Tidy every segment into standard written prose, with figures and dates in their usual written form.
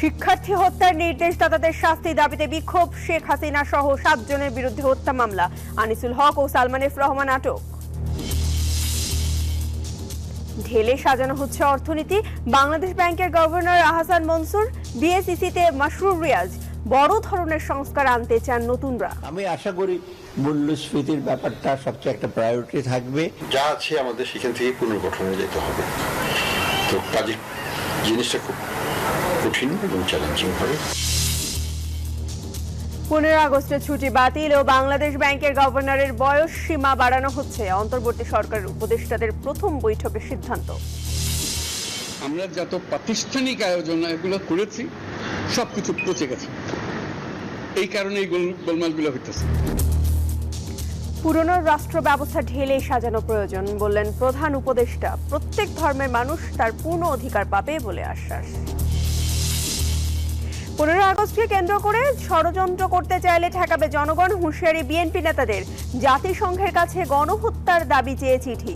শিক্ষার্থী হত্যার নির্দেশদাতাদের শাস্তি দাবিতে বিক্ষোভ, শেখ হাসিনা সহ 7 জনের বিরুদ্ধে হত্যা মামলা, আনিসুল হক ও সালমান এফ রহমান আটক। ঢেলে সাজানো হচ্ছে অর্থনীতি, বাংলাদেশ ব্যাংকের গভর্নর আহসান মনসুর, বিএসইসিতে মাসরুর রিয়াজ, বড় ধরনের সংস্কার আনতে চান নতুনরা। আমি আশা করি মূল্যস্ফীতির ব্যাপারটা সবচেয়ে একটা প্রায়োরিটি থাকবে। যা আছে আমাদের সেখান থেকে পুনর্গঠনে যেতে হবে, তো কাজে জিনিসটা খুব কঠিন এবং চ্যালেঞ্জিং হবে। 15 আগস্টের ছুটি বাতিল ও বাংলাদেশ ব্যাংকের গভর্নরের বয়স সীমা বাড়ানো হচ্ছে, অন্তর্বর্তী সরকারের উপদেষ্টাদের প্রথম বৈঠকের সিদ্ধান্ত। আমরা যত প্রাতিষ্ঠানিক আয়োজন এগুলো করেছি সবকিছু পচে গেছে, এই কারণে এই গোলমালগুলো হইতেছে। পুরনো রাষ্ট্র ব্যবস্থা ঢেলে সাজানো প্রয়োজন বললেন প্রধান উপদেষ্টা। প্রত্যেক ধর্মের মানুষ তার পূর্ণ অধিকার পাবে বলে আশ্বাস। 15 আগস্টকে কেন্দ্র করে ষড়যন্ত্র করতে চাইলে ঠেকাবে জনগণ, হুঁশিয়ারি বিএনপি নেতাদের। জাতিসংঘের কাছে গণহত্যার দাবি চেয়ে চিঠি।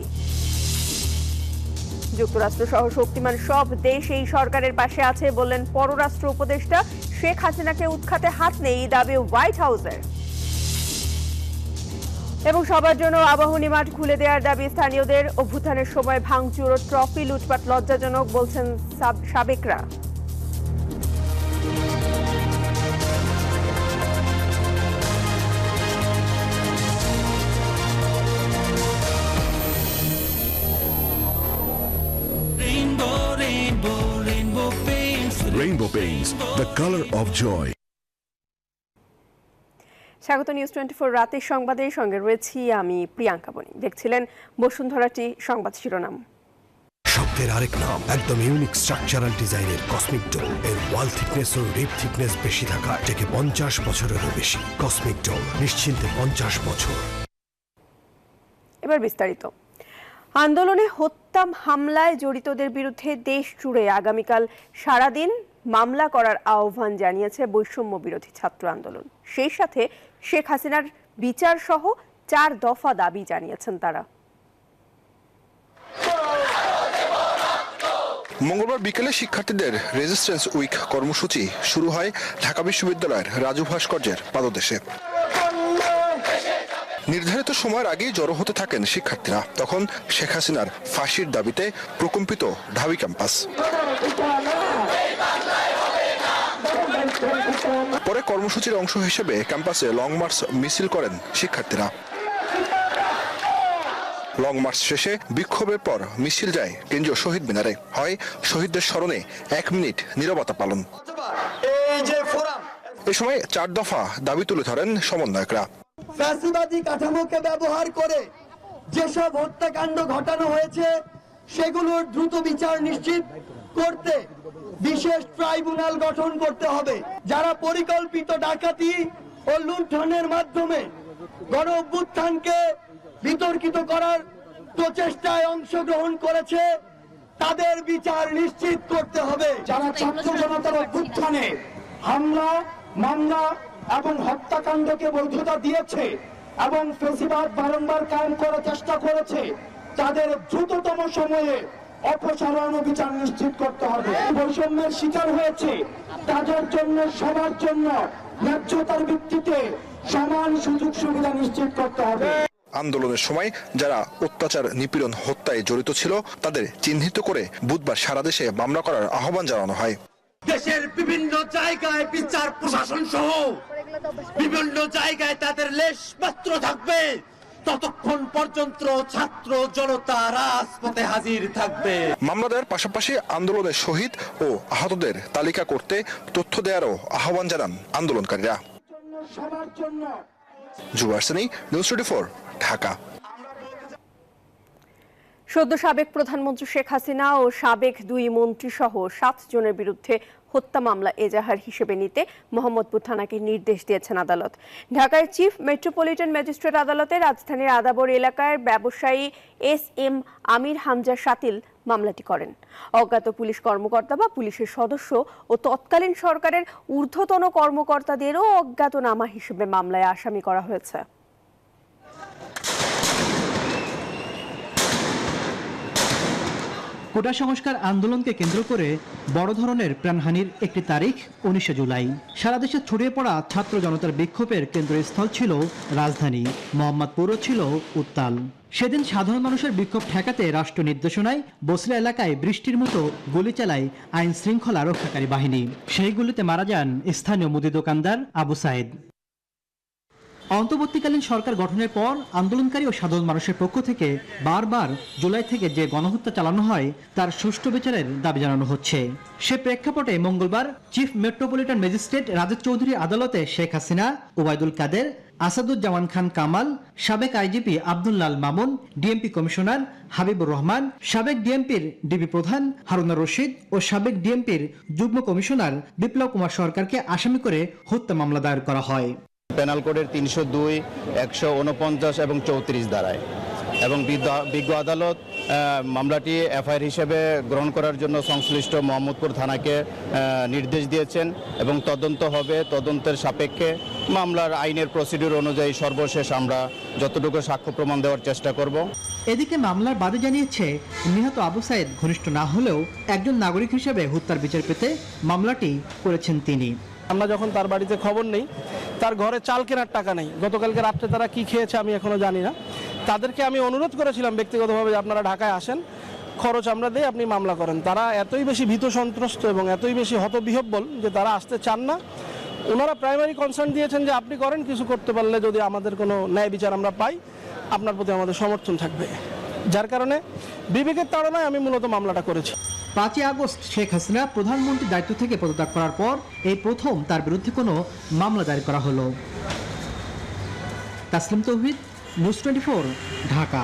যুক্তরাষ্ট্র সহ শক্তিমান সব দেশ এই সরকারের পাশে আছে বললেন পররাষ্ট্র উপদেষ্টা। শেখ হাসিনাকে উৎখাতে হাত নেই দাবি হোয়াইট হাউসের। এবং সবার জন্য আবাহনী মাঠ খুলে দেওয়ার দাবি স্থানীয়দের। অভ্যুত্থানের সময় ভাঙচুর ও ট্রফি লুটপাট লজ্জাজনক বলছেন সাবেকরা। Rainbow Paints, the color of joy. স্বাগত নিউজ 24 রাতের সংবাদের সঙ্গে রয়েছি আমি প্রিয়াঙ্কা বনি। দেখছিলেন বসুন্ধরাটি সংবাদ শিরোনাম। শব্দের আরেক নাম, একদম ইউনিক স্ট্রাকচারাল ডিজাইনের কসমিক ডোম এর ওয়াল থিকনেস ও রিপ থিকনেস বেশি থাকা থেকে 50 বছরেরও বেশি। কসমিক ডোম, নিশ্চিন্তে 50 বছর। এবার বিস্তারিত। আন্দোলনে হত্যা হামলায় জড়িতদের বিরুদ্ধে দেশ জুড়ে আগামীকাল সারাদিন মামলা করার আহ্বান জানিয়েছে বৈষম্য বিরোধী ছাত্র আন্দোলন। সেই সাথে শেখ হাসিনার বিচার সহ 4 দফা দাবি জানিয়েছেন তারা। মঙ্গলবার বিকেলে শিক্ষার্থীদের রেজিস্ট্যান্স উইক কর্মসূচি শুরু হয় ঢাকা বিশ্ববিদ্যালয়ের রাজু ভাস্কর্যের পাদদেশে। নির্ধারিত সময়ের আগেই জড়ো হতে থাকেন শিক্ষার্থীরা। তখন শেখ হাসিনার ফাঁসির দাবিতে প্রকম্পিত ঢাবি ক্যাম্পাস। পরে কর্মসূচির অংশ হিসেবে ক্যাম্পাসে লং মার্চ মিছিল করেন শিক্ষার্থীরা। লং মার্চ শেষে বিক্ষোভের পর মিছিল যায় কেন্দ্রীয় শহীদ মিনারে। হয় শহীদদের স্মরণে 1 মিনিট নীরবতা পালন। এ সময় 4 দফা দাবি তুলে ধরেন সমন্বয়করা। ফ্যাসিবাদী কাঠামোকে ব্যবহার করে যেসব হত্যাকাণ্ড ঘটানো হয়েছে সেগুলোর দ্রুত বিচার নিশ্চিত করতে বিশেষ ট্রাইব্যুনাল গঠন করতে হবে। যারা পরিকল্পিত ডাকাতি ও লুণ্ঠনের মাধ্যমে গণ অভ্যুত্থানকে বিতর্কিত করার প্রচেষ্টায় অংশগ্রহণ করেছে তাদের বিচার নিশ্চিত করতে হবে। যারা ছাত্র জনতার অভ্যুত্থানে হামলা, মামলা এবং হত্যাকাণ্ডকে বৈধতা দিয়েছে এবং ফ্যাসিবাদ বারংবার কায়েম করার চেষ্টা করেছে তাদের দ্রুততম সময়ে অপসারণ ও বিচার নিশ্চিত করতে হবে। বৈষম্যের শিকার হয়েছে তাদের জন্য সবার জন্য ন্যায্যতার ভিত্তিতে সমান সুযোগ সুবিধা নিশ্চিত করতে হবে। আন্দোলনের সময় যারা অত্যাচার, নিপীড়ন, হত্যায় জড়িত ছিল তাদের চিহ্নিত করে বুধবার সারা দেশে মামলা করার আহ্বান জানানো হয়। দেশের বিভিন্ন জায়গায় বিচার প্রশাসন সহ বিভিন্ন জায়গায় তাদের লেশমাত্র থাকবে ততক্ষণ পর্যন্ত ছাত্র জনতা রাজপথে হাজির থাকবে। মামলা দেওয়ার পাশাপাশি আন্দোলনের শহীদ ও আহতদের তালিকা করতে তথ্য দেওয়ারও আহ্বান জানান আন্দোলনকারীরা। জুবারসানি, নিউজ 24, ঢাকা। সদ্য সাবেক প্রধানমন্ত্রী শেখ হাসিনা ও সাবেক 2 মন্ত্রী সহ 7 জনের বিরুদ্ধে হত্যা মামলা এজাহার হিসেবে নিতে মোহাম্মদপুর থানাকে নির্দেশ দিয়েছেন আদালত। ঢাকার চিফ মেট্রোপলিটন ম্যাজিস্ট্রেট আদালতে রাজধানীর আদাবর এলাকার ব্যবসায়ী SM আমির হামজা শাতিল মামলাটি করেন। অজ্ঞাত পুলিশ কর্মকর্তা বা পুলিশের সদস্য ও তৎকালীন সরকারের ঊর্ধ্বতন কর্মকর্তাদেরও অজ্ঞাতনামা হিসেবে মামলায় আসামি করা হয়েছে। কোটা সংস্কার আন্দোলনকে কেন্দ্র করে বড় ধরনের প্রাণহানির একটি তারিখ 19 জুলাই। সারা দেশে ছড়িয়ে পড়া ছাত্র জনতার বিক্ষোভের কেন্দ্রস্থল ছিল রাজধানী, মোহাম্মদপুরও ছিল উত্তাল। সেদিন সাধারণ মানুষের বিক্ষোভ ঠেকাতে রাষ্ট্র নির্দেশনায় বসরা এলাকায় বৃষ্টির মতো গুলি চালায় আইন শৃঙ্খলা রক্ষাকারী বাহিনী। সেই গুলিতে মারা যান স্থানীয় মুদি দোকানদার আবু সাইদ। অন্তর্বর্তীকালীন সরকার গঠনের পর আন্দোলনকারী ও সাধারণ মানুষের পক্ষ থেকে বারবার জুলাই থেকে যে গণহত্যা চালানো হয় তার সুষ্ঠু বিচারের দাবি জানানো হচ্ছে। সে প্রেক্ষাপটে মঙ্গলবার চিফ মেট্রোপলিটন ম্যাজিস্ট্রেট রাজেদ চৌধুরীর আদালতে শেখ হাসিনা, ওবায়দুল কাদের, আসাদুজ্জামান খান কামাল, সাবেক IGP Abdullah Al Mamun, DMP commissioner Habibur Rahman, সাবেক ডিএমপির ডিবি প্রধান হারুনা রশিদ ও সাবেক ডিএমপির যুগ্ম কমিশনার বিপ্লব কুমার সরকারকে আসামি করে হত্যা মামলা দায়ের করা হয়। পেনাল কোডের 302, 149 এবং 34 ধারায়, এবং বিজ্ঞ আদালত মামলাটি এফআইআর হিসেবে গ্রহণ করার জন্য সংশ্লিষ্ট মোহাম্মদপুর থানাকে নির্দেশ দিয়েছেন এবং তদন্ত হবে। তদন্তের সাপেক্ষে মামলার আইনের প্রসিডিউর অনুযায়ী সর্বশেষ আমরা যতটুকু সাক্ষ্য প্রমাণ দেওয়ার চেষ্টা করব। এদিকে মামলার বাদী জানিয়েছে, নিহত আবু সাইদ ঘনিষ্ঠ না হলেও একজন নাগরিক হিসেবে হত্যার বিচার পেতে মামলাটি করেছেন তিনি। আমরা যখন তার বাড়িতে খবর নেই, তার ঘরে চাল কেনার টাকা নেই। গতকালকে রাত্রে তারা কি খেয়েছে আমি এখনো জানি না। তাদেরকে আমি অনুরোধ করেছিলাম ব্যক্তিগতভাবে যে আপনারা ঢাকায় আসেন, খরচ আমরা দেই, আপনি মামলা করেন। তারা এতই বেশি ভীত সন্ত্রস্ত এবং এতই বেশি হতবিহ্বল যে তারা আসতে চান না। ওনারা প্রাইমারি কনসার্ন দিয়েছেন যে আপনি করেন, কিছু করতে পারলে যদি আমাদের কোনো ন্যায় বিচার আমরা পাই, আপনার প্রতি আমাদের সমর্থন থাকবে। যার কারণে বিবেকের তাড়নায় আমি মূলত মামলাটা করেছি। 5 আগস্ট শেখ হাসিনা প্রধানমন্ত্রীর দায়িত্ব থেকে পদত্যাগ করার পর এই প্রথম তার বিরুদ্ধে কোনো মামলা দায়ের করা হলো। তাসলিম তৌহিদ, নিউজ 24, ঢাকা।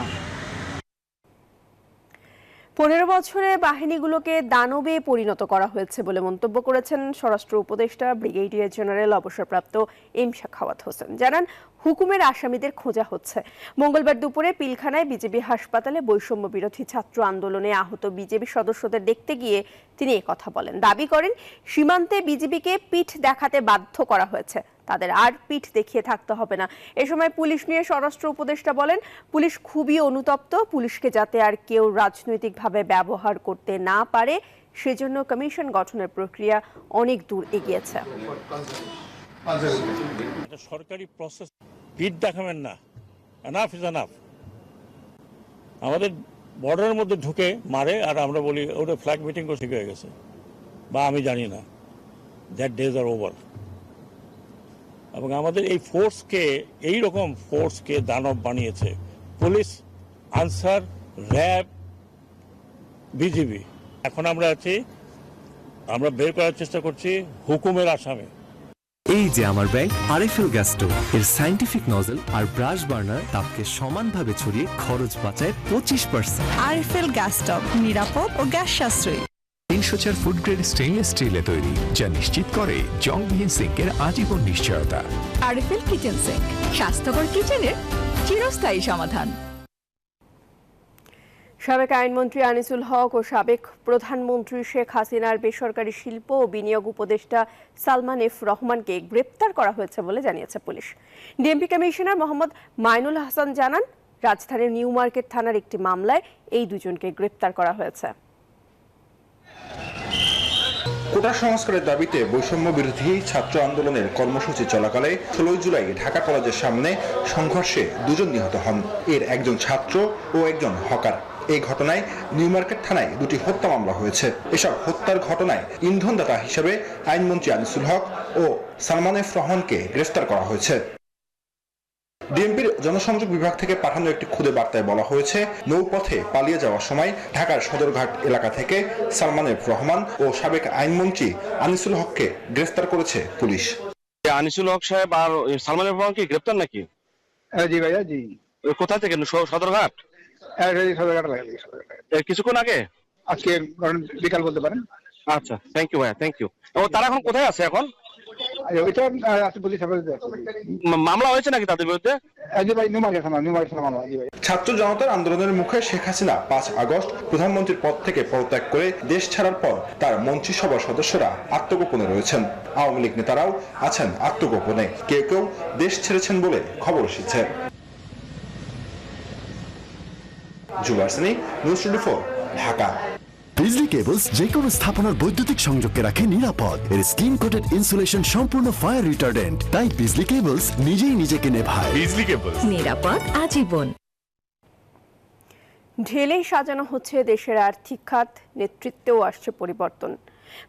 15 বছরে বাহিনীগুলোকে দানবে পরিণত করা হয়েছে বলে মন্তব্য করেছেন স্বরাষ্ট্র উপদেষ্টা ব্রিগেডিয়ার জেনারেল অবসরপ্রাপ্ত এম সাখাওয়াত হোসেন। জানান, হুকুমের আসামিদের খোঁজা হচ্ছে। মঙ্গলবার দুপুরে পিলখানায় বিজেপি হাসপাতালে বৈষম্য বিরোধী ছাত্র আন্দোলনে আহত বিজেপি সদস্যদের দেখতে গিয়ে তিনি কথা বলেন। দাবি করেন, সীমান্তে বিজেপিকে পিঠ দেখাতে বাধ্য করা হয়েছে, তাদের আর পিঠ দেখিয়ে থাকতে হবে না। এ সময় পুলিশ নিয়ে স্বরাষ্ট্র উপদেষ্টা বলেন, পুলিশ খুবই অনুতপ্ত। পুলিশকে যাতে আর কেউ রাজনৈতিকভাবে ব্যবহার করতে না পারে সেজন্য কমিশন গঠনের প্রক্রিয়া অনেক দূর এগিয়েছে। সরকারি প্রসেস পিঠ দেখাবেন না, এনাফ ইজ এনাফ। আমাদের বর্ডারের মধ্যে ঢুকে মারে আর আমরা বলি ওটা ফ্ল্যাগ মিটিং করে ঠিক হয়ে গেছে, বা আমি জানি না, দ্যাট ডেজ আর ওভার। এবং আমাদের এই ফোর্সকে, এইরকম ফোর্সকে দানব বানিয়েছে পুলিশ, আনসার, র্যাব, বিজিবি। এখন আমরা আমরা বের করার চেষ্টা করছি হুকুমের আসামি। এই যে আমার ব্যাগ আরএফএল গ্যাস স্টোভ, এর সায়েন্টিফিক নজল আর ব্রাশ বার্নার তাপকে সমানভাবে ছড়িয়ে খরচ বাঁচায় 25%। আরএফএল গ্যাস স্টোভ নিরাপদ ও গ্যাস সাশ্রয়ী। 304 ফুড গ্রেড স্টেইনলেস স্টিলে তৈরি, যা নিশ্চিত করে জংবিহীন সিঙ্কের আজীবন নিশ্চয়তা। আরএফএল কিচেন সিঙ্ক, স্বাস্থ্যকর কিচেনের চিরস্থায়ী সমাধান। সাবেক আইনমন্ত্রী আনিসুল হক ও সাবেক প্রধানমন্ত্রী শেখ হাসিনার বেসরকারি শিল্প ও বিনিয়োগ উপদেষ্টা সালমান এফ রহমানকে গ্রেপ্তার করা হয়েছে বলে জানিয়েছে police. DMP commissioner Mohammad Mainul Hasan জানান, রাজধানীর নিউ মার্কেট থানার একটি মামলায় এই দুজনকে গ্রেপ্তার করা হয়েছে। কোটা সংস্কারের দাবিতে বৈষম্য বিরোধী ছাত্র আন্দোলনের কর্মসূচি চলাকালে 16 জুলাই ঢাকা কলেজের সামনে সংঘর্ষে দুজন নিহত হন। এর একজন ছাত্র ও একজন হকার। এই ঘটনায় নিউ মার্কেট থানায় দুটি হত্যা মামলা হয়েছে। এসব হত্যার ঘটনায় ইন্ধনদাতা হিসেবে আইনমন্ত্রী আনিসুল হক ও সালমান এফ রহমানকে গ্রেফতার করা হয়েছে। ডিএমপির জনসংযোগ বিভাগ থেকে পাঠানো একটি খুদে বার্তায় বলা হয়েছে, নৌপথে পালিয়ে যাওয়ার সময় ঢাকার সদরঘাট এলাকা থেকে সালমান এফ রহমান ও সাবেক আইনমন্ত্রী আনিসুল হককে গ্রেফতার করেছে পুলিশ। আনিসুল হক সাহেব আর সালমান এফ রহমান কি গ্রেফতার নাকি? জি ভাইয়া, জি। কোথা থেকে? সদরঘাট। কিছুক্ষণ আগে, আজকে বিকাল বলতে পারেন। আচ্ছা, থ্যাংক ইউ ভাইয়া, থ্যাংক ইউ। তারা এখন কোথায় আছে? এখন মামলা হয়েছে নাকি তাদের বিরুদ্ধে? ছাত্র জনতার আন্দোলনের মুখে শেখ হাসিনা 5 আগস্ট প্রধানমন্ত্রীর পদ থেকে পদত্যাগ করে দেশ ছাড়ার পর তার মন্ত্রিসভার সদস্যরা আত্মগোপনে রয়েছেন। আওয়ামী লীগ নেতারাও আছেন আত্মগোপনে, কেউ কেউ দেশ ছেড়েছেন বলে খবর এসেছে। জুবারসানি, নিউজ 24, ঢাকা। বিজলি কেবলস যে কোনো স্থাপনার বৈদ্যুতিক সংযোগকে রাখে নিরাপদ। এর স্কিন কোটেড ইনসুলেশন সম্পূর্ণ ফায়ার রিটার্ডেন্ট, তাই বিজলি কেবলস নিজেই নিজেকে নেভায়। বিজলি কেবলস, নিরাপদ আজীবন। ঢেলেই সাজানো হচ্ছে দেশের আর্থিক খাত, নেতৃত্বেও আসছে পরিবর্তন।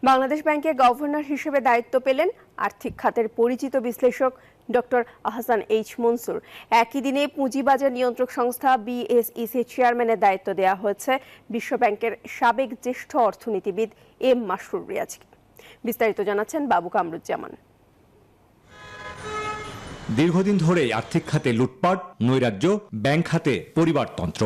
বাংলাদেশ ব্যাংকের গভর্নর হিসেবে দায়িত্ব পেলেন আর্থিক খাতের পরিচিত বিশ্লেষক ডক্টর আহসান এইচ মনসুর। একই দিনে পুঁজিবাজার নিয়ন্ত্রক সংস্থা বিএসইসি চেয়ারম্যানের দায়িত্ব দেওয়া হয়েছে বিশ্বব্যাংকের সাবেক জ্যেষ্ঠ অর্থনীতিবিদ এম মাসরুর রিয়াজকে। বিস্তারিত জানাচ্ছেন বাবু কামরুজ্জামান। দীর্ঘদিন ধরেই আর্থিক খাতে লুটপাট, নৈরাজ্য, ব্যাংক খাতে পরিবারতন্ত্র,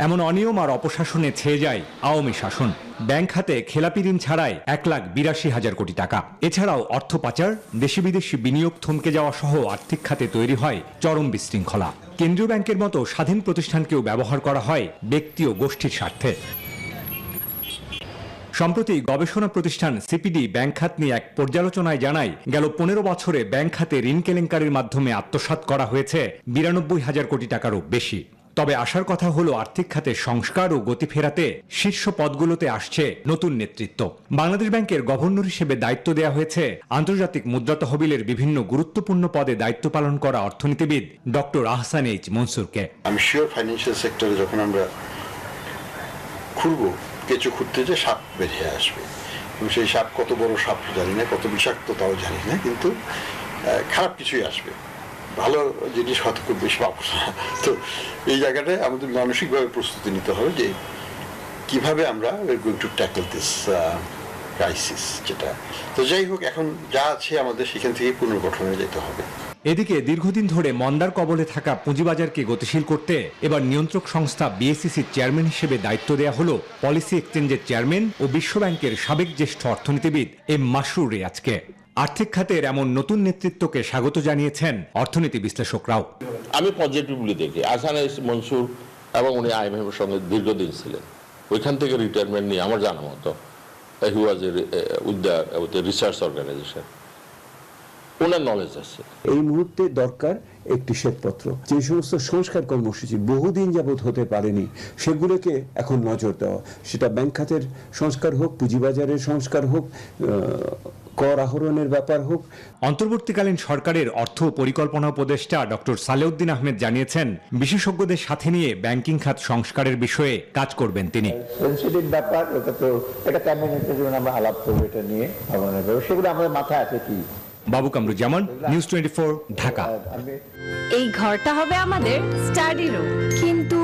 এমন অনিয়ম আর অপশাসনে ছেয়ে যায় আওয়ামী শাসন। ব্যাংক খাতে খেলাপি ঋণ ছাড়াই 1,82,000 কোটি টাকা। এছাড়াও অর্থ পাচার, দেশি বিদেশি বিনিয়োগ থমকে যাওয়া সহ আর্থিক খাতে তৈরি হয় চরম বিশৃঙ্খলা। কেন্দ্রীয় ব্যাংকের মতো স্বাধীন প্রতিষ্ঠানকেও ব্যবহার করা হয় ব্যক্তি ও গোষ্ঠীর স্বার্থে। সম্প্রতি গবেষণা প্রতিষ্ঠান সিপিডি ব্যাংক খাত নিয়ে এক পর্যালোচনায় জানায়, গেল 15 বছরে ব্যাংক খাতে ঋণ কেলেঙ্কারির মাধ্যমে আত্মসাৎ করা হয়েছে 92,000 কোটি টাকারও বেশি। তবে আসার কথা হলো আর্থিক খাতে সংস্কার ও গতি ফেরাতে শীর্ষ পদগুলোতে আসছে নতুন নেতৃত্ব। বাংলাদেশ ব্যাংকের গভর্নর হিসেবে দায়িত্ব দেওয়া হয়েছে আন্তর্জাতিক মুদ্রা তহবিলের বিভিন্ন গুরুত্বপূর্ণ পদে দায়িত্ব পালন করা অর্থনীতিবিদ ডক্টর আহসান এইচ মনসুরকে। আমি শিওর ফাইন্যান্সিয়াল সেক্টরে যখন আমরা খুলবো, কেঁচো খুঁড়তে যে সাপ বেরিয়ে আসবে, এবং সেই সাপ কত বড় সাপ জানি না, কত বিষাক্ত তাও জানি না, কিন্তু খারাপ কিছুই আসবে, ভালো জিনিস হয়তো খুব বেশি পাবো না। তো এই জায়গাটায় আমাদের মানসিকভাবে প্রস্তুতি নিতে হবে যে কিভাবে আমরা going to tackle this crisis. যেটা তো যাই হোক, এখন যা আছে আমাদের সেখান থেকে পুনর্গঠনে যেতে হবে। এদিকে দীর্ঘদিন ধরে মন্দার কবলে থাকা পুঁজিবাজারকে গতিশীল করতে এবার নিয়ন্ত্রক সংস্থা বিএসইসির চেয়ারম্যান হিসেবে দায়িত্ব দেওয়া হলো পলিসি এক্সচেঞ্জের চেয়ারম্যান ও বিশ্বব্যাংকের সাবেক জ্যেষ্ঠ অর্থনীতিবিদ এম মাসরুর রিয়াজকে। আর্থিক খাতের এমন নতুন নেতৃত্বকে স্বাগত জানিয়েছেন অর্থনীতি বিশ্লেষকরাও। আমি পজিটিভলি দেখি। আহসান এইচ মনসুর এবং উনি আইএমএফের সঙ্গে দীর্ঘদিন ছিলেন, ওইখান থেকে রিটায়ারমেন্ট নিয়ে আমার জানা মতো he was with the research organisation, ওনার নলেজ আছে। এই মুহূর্তে দরকার একটি শ্বেতপত্র, যে সমস্ত সংস্কার কর্মসূচি বহুদিন যাবৎ হতে পারেনি সেগুলোকে এখন নজর দেওয়া, সেটা ব্যাংক খাতের সংস্কার হোক, পুঁজিবাজারের সংস্কার হোক, কর আহরণের ব্যাপার হোক। অন্তর্বর্তীকালীন সরকারের অর্থ পরিকল্পনা উপদেষ্টা ডক্টর সালেউদ্দিন আহমেদ জানিয়েছেন, বিশেষজ্ঞদের সাথে নিয়ে ব্যাংকিং খাত সংস্কারের বিষয়ে কাজ করবেন তিনি। সেন্সিটিভ ব্যাপার, ওটা তো এটা ক্যাবিনেটের জন্য আমরা আলাপ করবো, এটা নিয়ে ভাবনা করবো, সেগুলো আমাদের মাথায় আছে। কি বাবু কামরুজ্জামান, নিউজ 24, ঢাকা। এই ঘরটা হবে আমাদের স্টাডি রুম, কিন্তু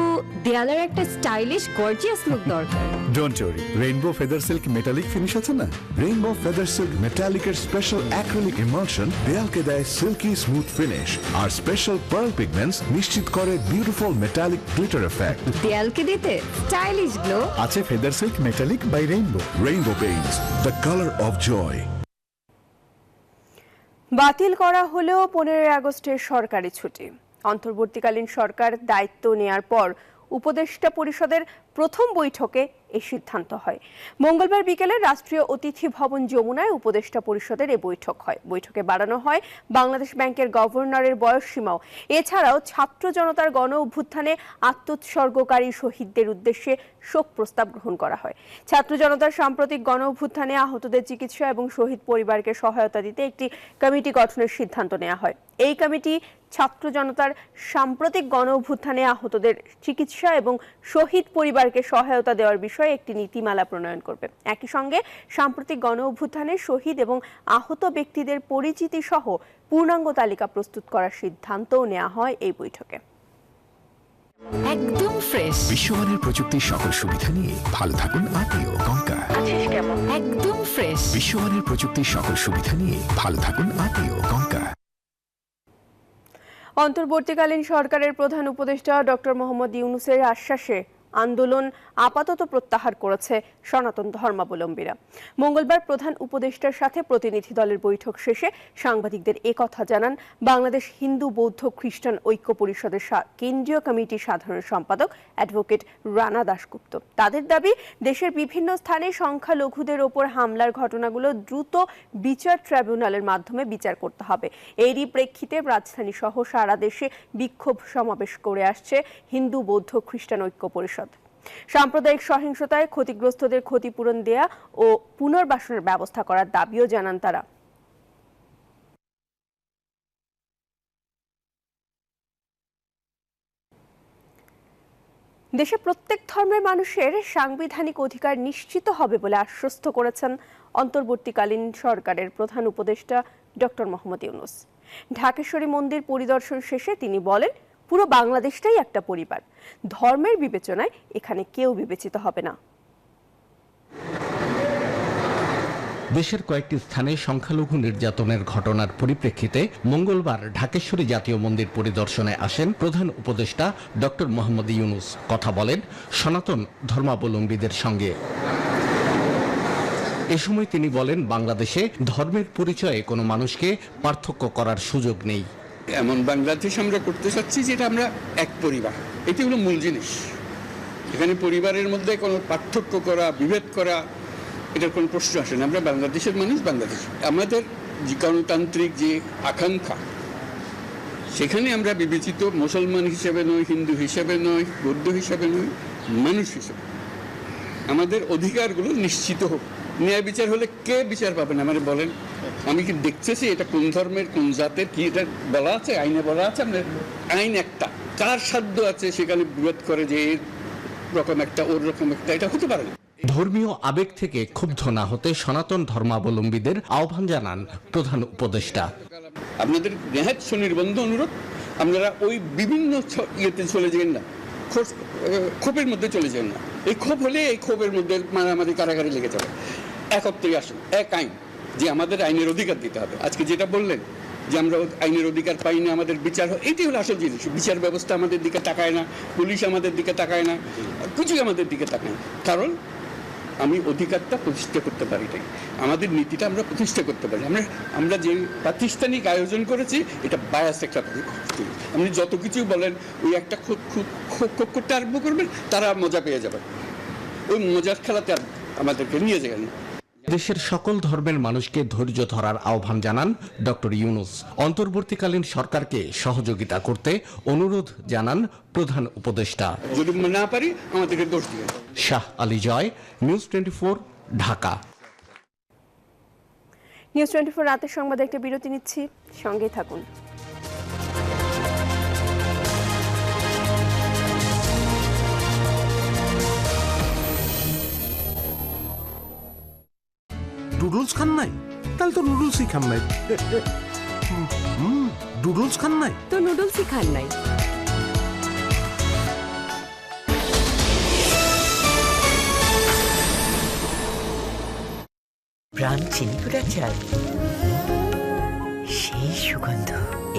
দেয়ালের একটা স্টাইলিশ গর্জিয়াস লুক দরকার। Don't worry, rainbow feather silk metallic finish আছে না? রেইনবো ফেদার সিল্ক মেটালিকের স্পেশাল অ্যাক্রিলিক ইমালশন দেয়ালকে দেয় সিল্কি স্মুথ ফিনিশ, আর স্পেশাল পার্ল পিগমেন্টস নিশ্চিত করে বিউটিফুল মেটালিক গ্লিটার এফেক্ট। দেয়ালকে দিতে স্টাইলিশ গ্লো আছে feather silk metallic by rainbow. Rainbow paints, the colour of joy. বাতিল করা হলেও 15 আগস্টের সরকারি ছুটি। অন্তর্বর্তীকালীন সরকার দায়িত্ব নেয়ার পর উপদেষ্টা পরিষদের প্রথম বৈঠকে এই সিদ্ধান্ত হয়। মঙ্গলবার বিকেলে রাষ্ট্রীয় অতিথি ভবন যমুনায় উপদেষ্টা পরিষদের এই বৈঠক হয়। বৈঠকে বাড়ানো হয় বাংলাদেশ ব্যাংকের গভর্নরের বয়সসীমাও। এছাড়াও ছাত্র জনতার গণ অভ্যুত্থানে আত্মোৎসর্গকারী শহীদদের উদ্দেশ্যে শোক প্রস্তাব গ্রহণ করা হয়। ছাত্র জনতার সাম্প্রতিক গণ অভ্যুত্থানে আহতদের চিকিৎসা এবং শহীদ পরিবারকে সহায়তা দিতে একটি কমিটি গঠনের সিদ্ধান্ত নেওয়া হয়। এই কমিটি ছাত্র জনতার সাম্প্রতিক গণ অভ্যুত্থানে আহতদের চিকিৎসা এবং শহীদ পরিবারকে সহায়তা দেওয়ার বিষয়ে একটি নীতিমালা প্রণয়ন করবে। একই সঙ্গে সাম্প্রতিক গণ অভ্যুত্থানে শহীদ এবং আহত ব্যক্তিদের পরিচিতি সহ পূর্ণাঙ্গ তালিকা প্রস্তুত করার সিদ্ধান্তও নেওয়া হয় এই বৈঠকে। একদম ফ্রেশ, বিশ্বমানের প্রযুক্তির সকল সুবিধা নিয়ে ভালো থাকুন আপনিও। কঙ্কা একদম ফ্রেশ, বিশ্বমানের প্রযুক্তির সকল সুবিধা নিয়ে ভালো থাকুন আপনিও। কঙ্কা। অন্তর্বর্তীকালীন সরকারের প্রধান উপদেষ্টা ডক্টর মোহাম্মদ ইউনূসের আশ্বাসে আন্দোলন আপাতত প্রত্যাহার করেছে সনাতন ধর্মাবলম্বীরা। মঙ্গলবার প্রধান উপদেষ্টার সাথে প্রতিনিধি দলের বৈঠক শেষে সাংবাদিকদের একথা জানান বাংলাদেশ হিন্দু বৌদ্ধ খ্রিস্টান ঐক্য পরিষদের কেন্দ্রীয় কমিটির সাধারণ সম্পাদক অ্যাডভোকেট রানা দাশগুপ্ত। তাদের দাবি, দেশের বিভিন্ন স্থানে সংখ্যালঘুদের ওপর হামলার ঘটনাগুলো দ্রুত বিচার ট্রাইব্যুনালের মাধ্যমে বিচার করতে হবে। এরই প্রেক্ষিতে রাজধানী সহ সারা দেশে বিক্ষোভ সমাবেশ করে আসছে হিন্দু বৌদ্ধ খ্রিস্টান ঐক্য পরিষদ। সাম্প্রদায়িক সহিংসতায় ক্ষতিগ্রস্তদের ক্ষতিপূরণ দেয়া ও পুনর্বাসনের ব্যবস্থা করার দাবিও জানান তারা। দেশে প্রত্যেক ধর্মের মানুষের সাংবিধানিক অধিকার নিশ্চিত হবে বলে আশ্বস্ত করেছেন অন্তর্বর্তীকালীন সরকারের প্রধান উপদেষ্টা ডক্টর মোহাম্মদ ইউনূস। ঢাকেশ্বরী মন্দির পরিদর্শন শেষে তিনি বলেন, পুরো বাংলাদেশটাই একটা পরিবার, ধর্মের বিবেচনায় এখানে কেউ বিবেচিত হবে না। দেশের কয়েকটি স্থানে সংখ্যালঘু নির্যাতনের ঘটনার পরিপ্রেক্ষিতে মঙ্গলবার ঢাকেশ্বরী জাতীয় মন্দির পরিদর্শনে আসেন প্রধান উপদেষ্টা ডক্টর মোহাম্মদ ইউনূস। কথা বলেন সনাতন ধর্মাবলম্বীদের সঙ্গে। এ সময় তিনি বলেন, বাংলাদেশে ধর্মের পরিচয়ে কোনো মানুষকে পার্থক্য করার সুযোগ নেই। এমন বাংলাদেশ আমরা করতে চাচ্ছি যেটা আমরা এক পরিবার, এটি হলো মূল জিনিস। এখানে পরিবারের মধ্যে কোনো পার্থক্য করা, বিভেদ করা, এটার কোনো প্রশ্ন আসে না। আমরা বাংলাদেশের মানুষ, বাংলাদেশ। আমাদের যে গণতান্ত্রিক যে আকাঙ্ক্ষা, সেখানে আমরা বিবেচিত মুসলমান হিসেবে নয়, হিন্দু হিসেবে নয়, বৌদ্ধ হিসেবে নয়, মানুষ হিসেবে। আমাদের অধিকারগুলো নিশ্চিত হোক। ন্যায় বিচার হলে কে বিচার পাবেন আমাদের বলেন? আমি কি দেখতেছি এটা কোন ধর্মের কোন জাতের কি এটা বলা আছে? আইনে বলা আছে? আমাদের আইন একটা, কার সাধ্য আছে সেখানে বিরোধ করে যে রকম একটা ওর রকম একটা, এটা হতে পারে না। ধর্মীয় আবেগ থেকে ক্ষুব্ধ না হতে সনাতন ধর্মাবলম্বীদের আহ্বান জানান প্রধান উপদেষ্টা। আপনাদের নেহাত সুনির্বন্ধ অনুরোধ, আপনারা ওই বিভিন্ন ইয়েতে চলে যাবেন না, ক্ষোভের মধ্যে চলে যাবেন না। এই ক্ষোভ হলে এই ক্ষোভের মধ্যে মারামারি কারাগারি লেগে যাবে। একত্রে আসুন, এক আইন, যে আমাদের আইনের অধিকার দিতে হবে। আজকে যেটা বললেন যে আমরা আইনের অধিকার পাই না, আমাদের বিচার, এটি হলো আসল জিনিস। বিচার ব্যবস্থা আমাদের দিকে তাকায় না, পুলিশ আমাদের দিকে তাকায় না, কিছুই আমাদের দিকে তাকায় না। কারণ আমি অধিকারটা প্রতিষ্ঠা করতে পারি নাই, আমাদের নীতিটা আমরা প্রতিষ্ঠা করতে পারি। আমরা যে প্রাতিষ্ঠানিক আয়োজন করেছি এটা বায়াস একটা। আপনি যত কিছু বলেন, ওই একটা খুব করতে আরম্ভ করবেন, তারা মজা পেয়ে যাবে। ওই মজার খেলাতে আমাদেরকে নিয়ে যাবেন না। দেশের সকল ধর্মের মানুষকে ধৈর্য ধরার আহ্বান জানান ডক্টর ইউনূস। অন্তর্বর্তীকালীন সরকারকে সহযোগিতা করতে অনুরোধ জানান প্রধান উপদেষ্টা। যদি না পারি আমাদেরকে দোষ দিবেন। শাহ আলী জয়, নিউজ 24, ঢাকা। নিউজ 24 রাতের সংবাদে একটা বিরতি নিচ্ছি, সঙ্গেই থাকুন। নুডলস খান নাই? তাহলে তো নুডলসই খান নাই। নুডলস খান নাই তো নুডলসই খান নাই। প্রাণ চিনিকুড়া চাল, সেই সুগন্ধ।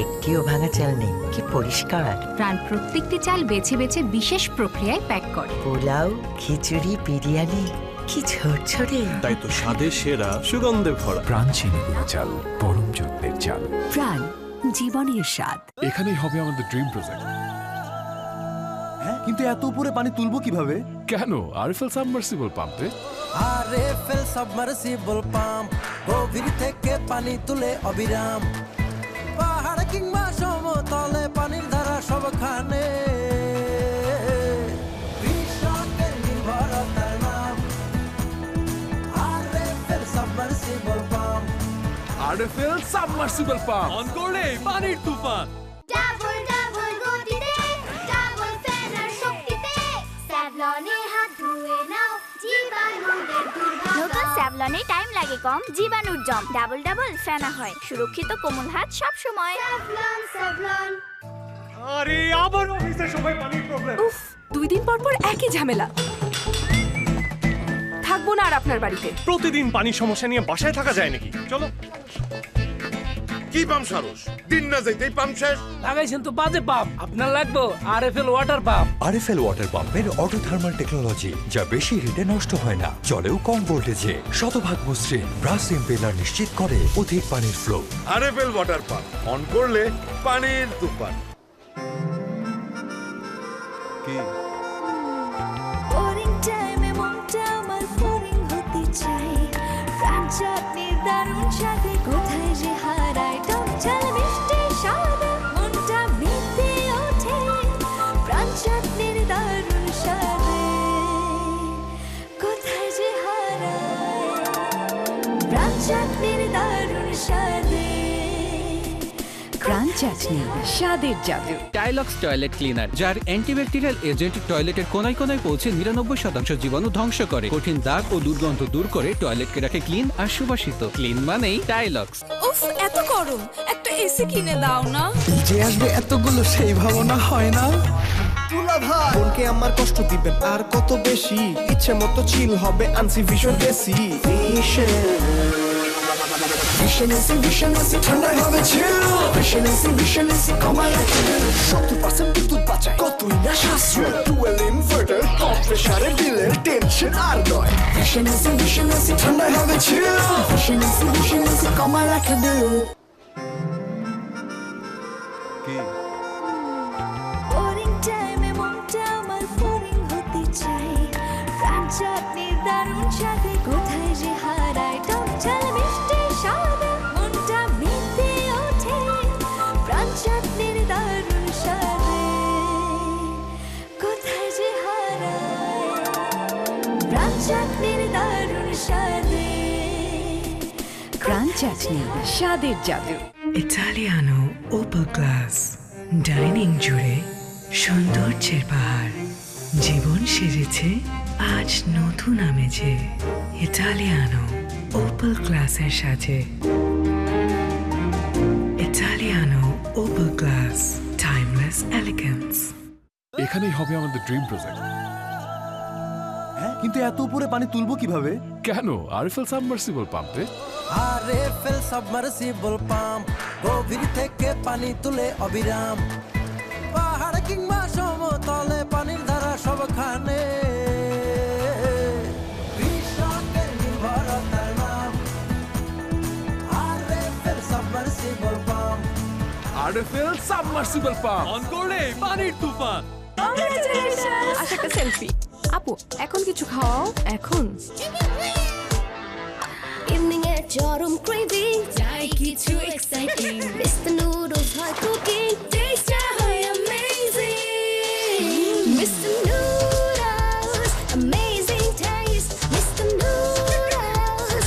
একটিও ভাঙা চাল নেই, কি পরিষ্কার। প্রাণ প্রত্যেকটি চাল বেছে বেছে বিশেষ প্রক্রিয়ায় প্যাক করে। পোলাও, খিচুড়ি, বিরিয়ানি, কি ঝরঝরে। তাই তো স্বাদের সেরা, সুগন্ধে ভরা। প্রাণ চিনিগুড়া চাল, পরম যত্নের চাল। প্রাণ, জীবনের স্বাদ। এখানেই হবে আমাদের ড্রিম প্রজেক্ট। কিন্তু এত উপরে পানি তুলবো কিভাবে? কেন? আরএফএল সাবমার্সিবল পাম্পে। আরএফএল সাবমার্সিবল পাম্প, গভীর থেকে পানি তুলে অবিরাম। পাহাড় কিংবা সমতলে পানির ধারা সবখানে। কৃষকের নির্ভরতার নাম RFL submersible pump. RFL submersible pump on করলে পানির তুফান। ডাবল ডাবল গতিতে, ডাবল ফেনার শক্তিতে, স্যাভলনে হাত ধুয়ে নাও, জীবাণুদের দূর ভাগাও। নতুন স্যাভলনে টাইম লাগে কম, জীবাণুর জম ডাবল ডাবল ফেনা হয়। সুরক্ষিত কোমল হাত সব সময়। Savlon Savlon. আরে আবার অফিসের সময় পানির প্রবলেম। উফ, 2 দিন পর পর একই ঝামেলা। থাকবো না আর আপনার বাড়িতে। প্রতিদিন পানির সমস্যা নিয়ে বাসায় থাকা যায় নাকি? চলো। কি পাম্প সারস? দিন না যাইতেই পাম্প শেষ। লাগাইছেন তো বাজে পাম্প, আপনার লাগবে RFL water pump. RFL water পাম্পের অটো থার্মাল টেকনোলজি, যা বেশি হিটে নষ্ট হয় না, চলেও কম ভোল্টেজে, শতভাগ মসৃণ, ব্রাশ ইম্পেলার নিশ্চিত করে অধিক পানির flow. RFL water pump on করলে পানির তুফান। কি বোরিং টাইমে মনটা আমার বোরিং হতে চাই। প্রাণ চাটনি দারুণ স্বাদে, কোথায় যে হারায় টক ঝাল মিষ্টি স্বাদে, মনটা মেতে ওঠে প্রাণ চাটনির দারুণ স্বাদে। প্রাণ চাটনির দারুণ স্বাদে ক্রাঞ্চ চাটনি স্বাদের জাদু। টাইলক্স টয়লেট ক্লিনার, যার অ্যান্টিব্যাকটেরিয়াল এজেন্ট টয়লেটের কোনায় কোনায় পৌঁছে 99% জীবাণু ধ্বংস করে, কঠিন দাগ ও দুর্গন্ধ দূর করে টয়লেটকে রাখে ক্লিন আর সুবাসিত। ক্লিন মানেই টাইলক্স। উফ, এত গরম, একটা এসি কিনে দাও না। যে আসবে এতগুলো সেই ভাবনা হয় না। তুলা ভাই, বোনকে আমার কষ্ট দিবেন আর কত বেশি, ইচ্ছে মতো চিল হবে Anshi vision AC. Vision AC ঠান্ডায় হবে চিল। ভিশন এসি কমায় রাখে 70% বিদ্যুৎ বাঁচায়, কতই না সাশ্রয়। ডুয়েল ইনভার্টার, কম প্রেসারে বিলের টেনশন আর নয়। ভিশন এসি ঠান্ডায় হবে চিল। ভিশন এসি কমায় রাখে বিল। বোরিং টাইমে মনটা আমার বোরিং হতে চাই, প্রাণ চাটনির দারুণ স্বাদে কোথায় যে হারায় টক ঝাল মিষ্টি স্বাদে মনটা মেতে ওঠে। প্রাণ চাটনির দারুণ স্বাদে কোথায় যে হারায়, প্রাণ চাটনির দারুণ স্বাদে। ক্রাঞ্চ চাটনি স্বাদের জাদু। ইটালিয়ানো ওপেল গ্লাস, ডাইনিং জুড়ে সৌন্দর্যের পাহাড়। জীবন সেজেছে আজ নতুন আমেজে, ইটালিয়ানো ওপেল গ্লাসের সাজে। Italiano Opel glass, timeless elegance. এখানেই হবে আমাদের ড্রিম প্রজেক্ট। কিন্তু এত উপরে পানি তুলবো কিভাবে? কেন? আরএফএল সাবমার্সিবল পাম্পে। আরএফএল সাবমার্সিবল পাম্প, গভীর থেকে পানি তুলে অবিরাম। পাহাড় কিংবা সমতলে পানির ধারা সবখানে। কৃষকের নির্ভরতার নাম RFL submersible pump. RFL submersible pump on করলে পানির তুফান। একটা সেলফি। আপু, এখন কিছু খাওয়াও। এখন ইভিনিং এ চরম ক্রেভিং, চাই কিছু এক্সাইটিং। মিস্টার নুডলস হয় কুকিং, টেস্টটা হয় amazing. Mister noodles, amazing test. Mister noodles,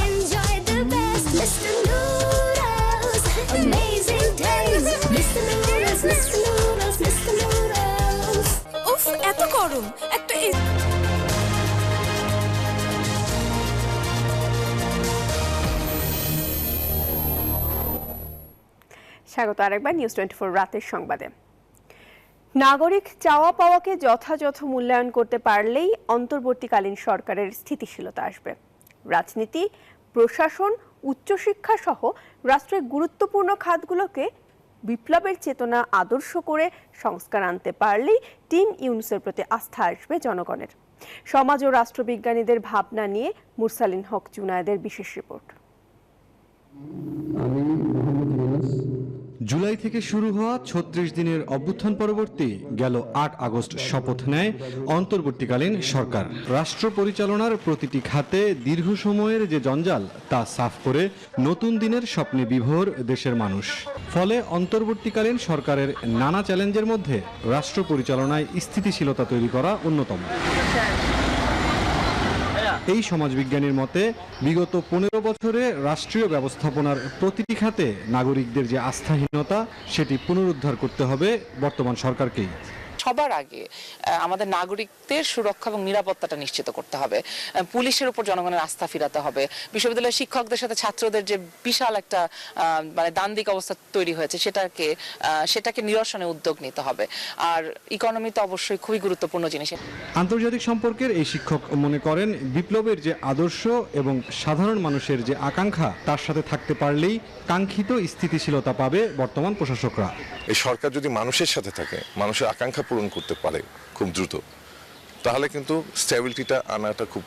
enjoy the best. Mister noodles, amazing test. Mister noodles, mister noodles, mister noodles. উফ, এত গরম, একটা স্বাগত আরেকবার নিউজ 24 রাতের সংবাদে। নাগরিক চাওয়া পাওয়াকে যথাযথ মূল্যায়ন করতে পারলেই অন্তর্বর্তীকালীন সরকারের স্থিতিশীলতা আসবে। রাজনীতি, প্রশাসন, উচ্চশিক্ষা সহ রাষ্ট্রের গুরুত্বপূর্ণ খাতগুলোকে বিপ্লবের চেতনা আদর্শ করে সংস্কার আনতে পারলেই টিম ইউনূসের প্রতি আস্থা আসবে জনগণের। সমাজ ও রাষ্ট্রবিজ্ঞানীদের ভাবনা নিয়ে মুরসালিন হক জুনায়েদের বিশেষ রিপোর্ট। জুলাই থেকে শুরু হওয়া ৩৬ দিনের অভ্যুত্থান পরবর্তী গেল ৮ আগস্ট শপথ নেয় অন্তর্বর্তীকালীন সরকার। রাষ্ট্র পরিচালনার প্রতিটি খাতে দীর্ঘ সময়ের যে জঞ্জাল তা সাফ করে নতুন দিনের স্বপ্নে বিভোর দেশের মানুষ। ফলে অন্তর্বর্তীকালীন সরকারের নানা চ্যালেঞ্জের মধ্যে রাষ্ট্র পরিচালনায় স্থিতিশীলতা তৈরি করা অন্যতম। এই সমাজবিজ্ঞানীর মতে বিগত ১৫ বছরে রাষ্ট্রীয় ব্যবস্থাপনার প্রতিটি খাতে নাগরিকদের যে আস্থাহীনতা সেটি পুনরুদ্ধার করতে হবে বর্তমান সরকারকেই। সবার আগে আমাদের নাগরিকদের সুরক্ষা এবং নিরাপত্তাটা নিশ্চিত করতে হবে। পুলিশের উপর জনগণের আস্থা ফিরাতে হবে। বিশ্ববিদ্যালয়ের শিক্ষকদের সাথে ছাত্রদের যে বিশাল একটা মানে দ্বান্দ্বিক অবস্থা তৈরি হয়েছে সেটাকে নিরসনে উদ্যোগ নিতে হবে। আর ইকোনমি তো অবশ্যই খুবই গুরুত্বপূর্ণ জিনিস। আন্তর্জাতিক সম্পর্কের এই শিক্ষক মনে করেন বিপ্লবের যে আদর্শ এবং সাধারণ মানুষের যে আকাঙ্ক্ষা তার সাথে থাকতে পারলেই কাঙ্ক্ষিত স্থিতিশীলতা পাবে বর্তমান প্রশাসকরা। এই সরকার যদি মানুষের সাথে থাকে, মানুষের আকাঙ্ক্ষা পূরণ করতে পারে খুব দ্রুত, তাহলে কিন্তু স্ট্যাবিলিটিটা আনাটা খুব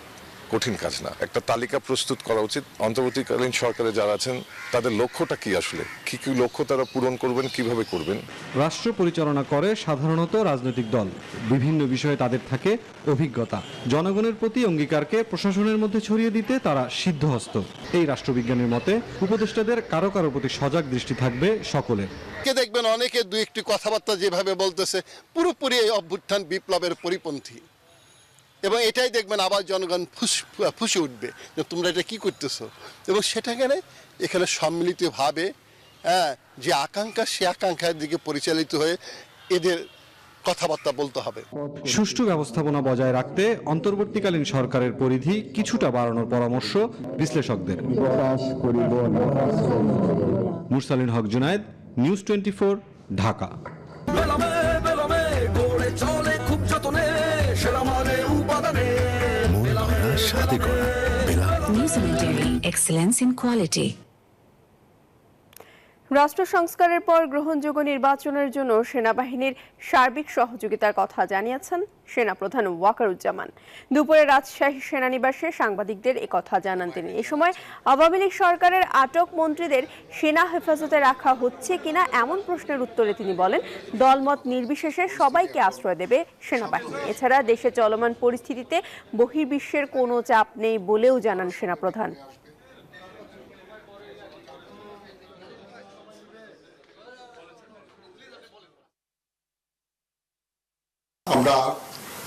কঠিন কাজ না। একটা তালিকা প্রস্তুত করা উচিত অন্তর্বর্তীকালীন সরকারে যারা আছেন তাদের লক্ষ্যটা কি, আসলে কি কি লক্ষ্য তারা পূরণ করবেন, কিভাবে করবেন। রাষ্ট্র পরিচালনা করে সাধারণত রাজনৈতিক দল, বিভিন্ন বিষয়ে তাদের থাকে অভিজ্ঞতা। জনগণের প্রতি অঙ্গীকারকে প্রশাসনের মধ্যে ছড়িয়ে দিতে তারা সিদ্ধহস্ত। এই রাষ্ট্রবিজ্ঞানীর মতে উপদেষ্টাদের কারো কারো প্রতি সজাগ দৃষ্টি থাকবে সকলের। দেখবেন অনেকে দুই একটি কথাবার্তা যেভাবে বলতেছে পুরোপুরি এই অভ্যুত্থান বিপ্লবের পরিপন্থী। এবং এটাই দেখবেন আবার জনগণ ফুঁসে উঠবে যে তোমরা এটা কি করতেছো, এবং সেটা এখানে সম্মিলিতভাবে যে আকাঙ্ক্ষা সে আকাঙ্ক্ষার দিকে পরিচালিত হয়ে এদের কথাবার্তা বলতে হবে। সুষ্ঠু ব্যবস্থাপনা বজায় রাখতে অন্তর্বর্তীকালীন সরকারের পরিধি কিছুটা বাড়ানোর পরামর্শ বিশ্লেষকদের। Mursalin Haque Junaid, news 24, Dhaka. Excellence in quality. রাষ্ট্র সংস্কারের পর গ্রহণযোগ্য নির্বাচনের জন্য সেনাবাহিনীর সার্বিক সহযোগিতার কথা জানিয়েছেন সেনাপ্রধান ওয়াকারুজ্জামান। দুপুরে রাজশাহী সেনানিবাসে সাংবাদিকদের একথা জানান তিনি। এ সময় আওয়ামী লীগ সরকারের আটক মন্ত্রীদের সেনা হেফাজতে রাখা হচ্ছে কিনা এমন প্রশ্নের উত্তরে তিনি বলেন, দলমত নির্বিশেষে সবাইকে আশ্রয় দেবে সেনাবাহিনী। এছাড়া দেশে চলমান পরিস্থিতিতে বহির্বিশ্বের কোনো চাপ নেই বলেও জানান সেনাপ্রধান। আমরা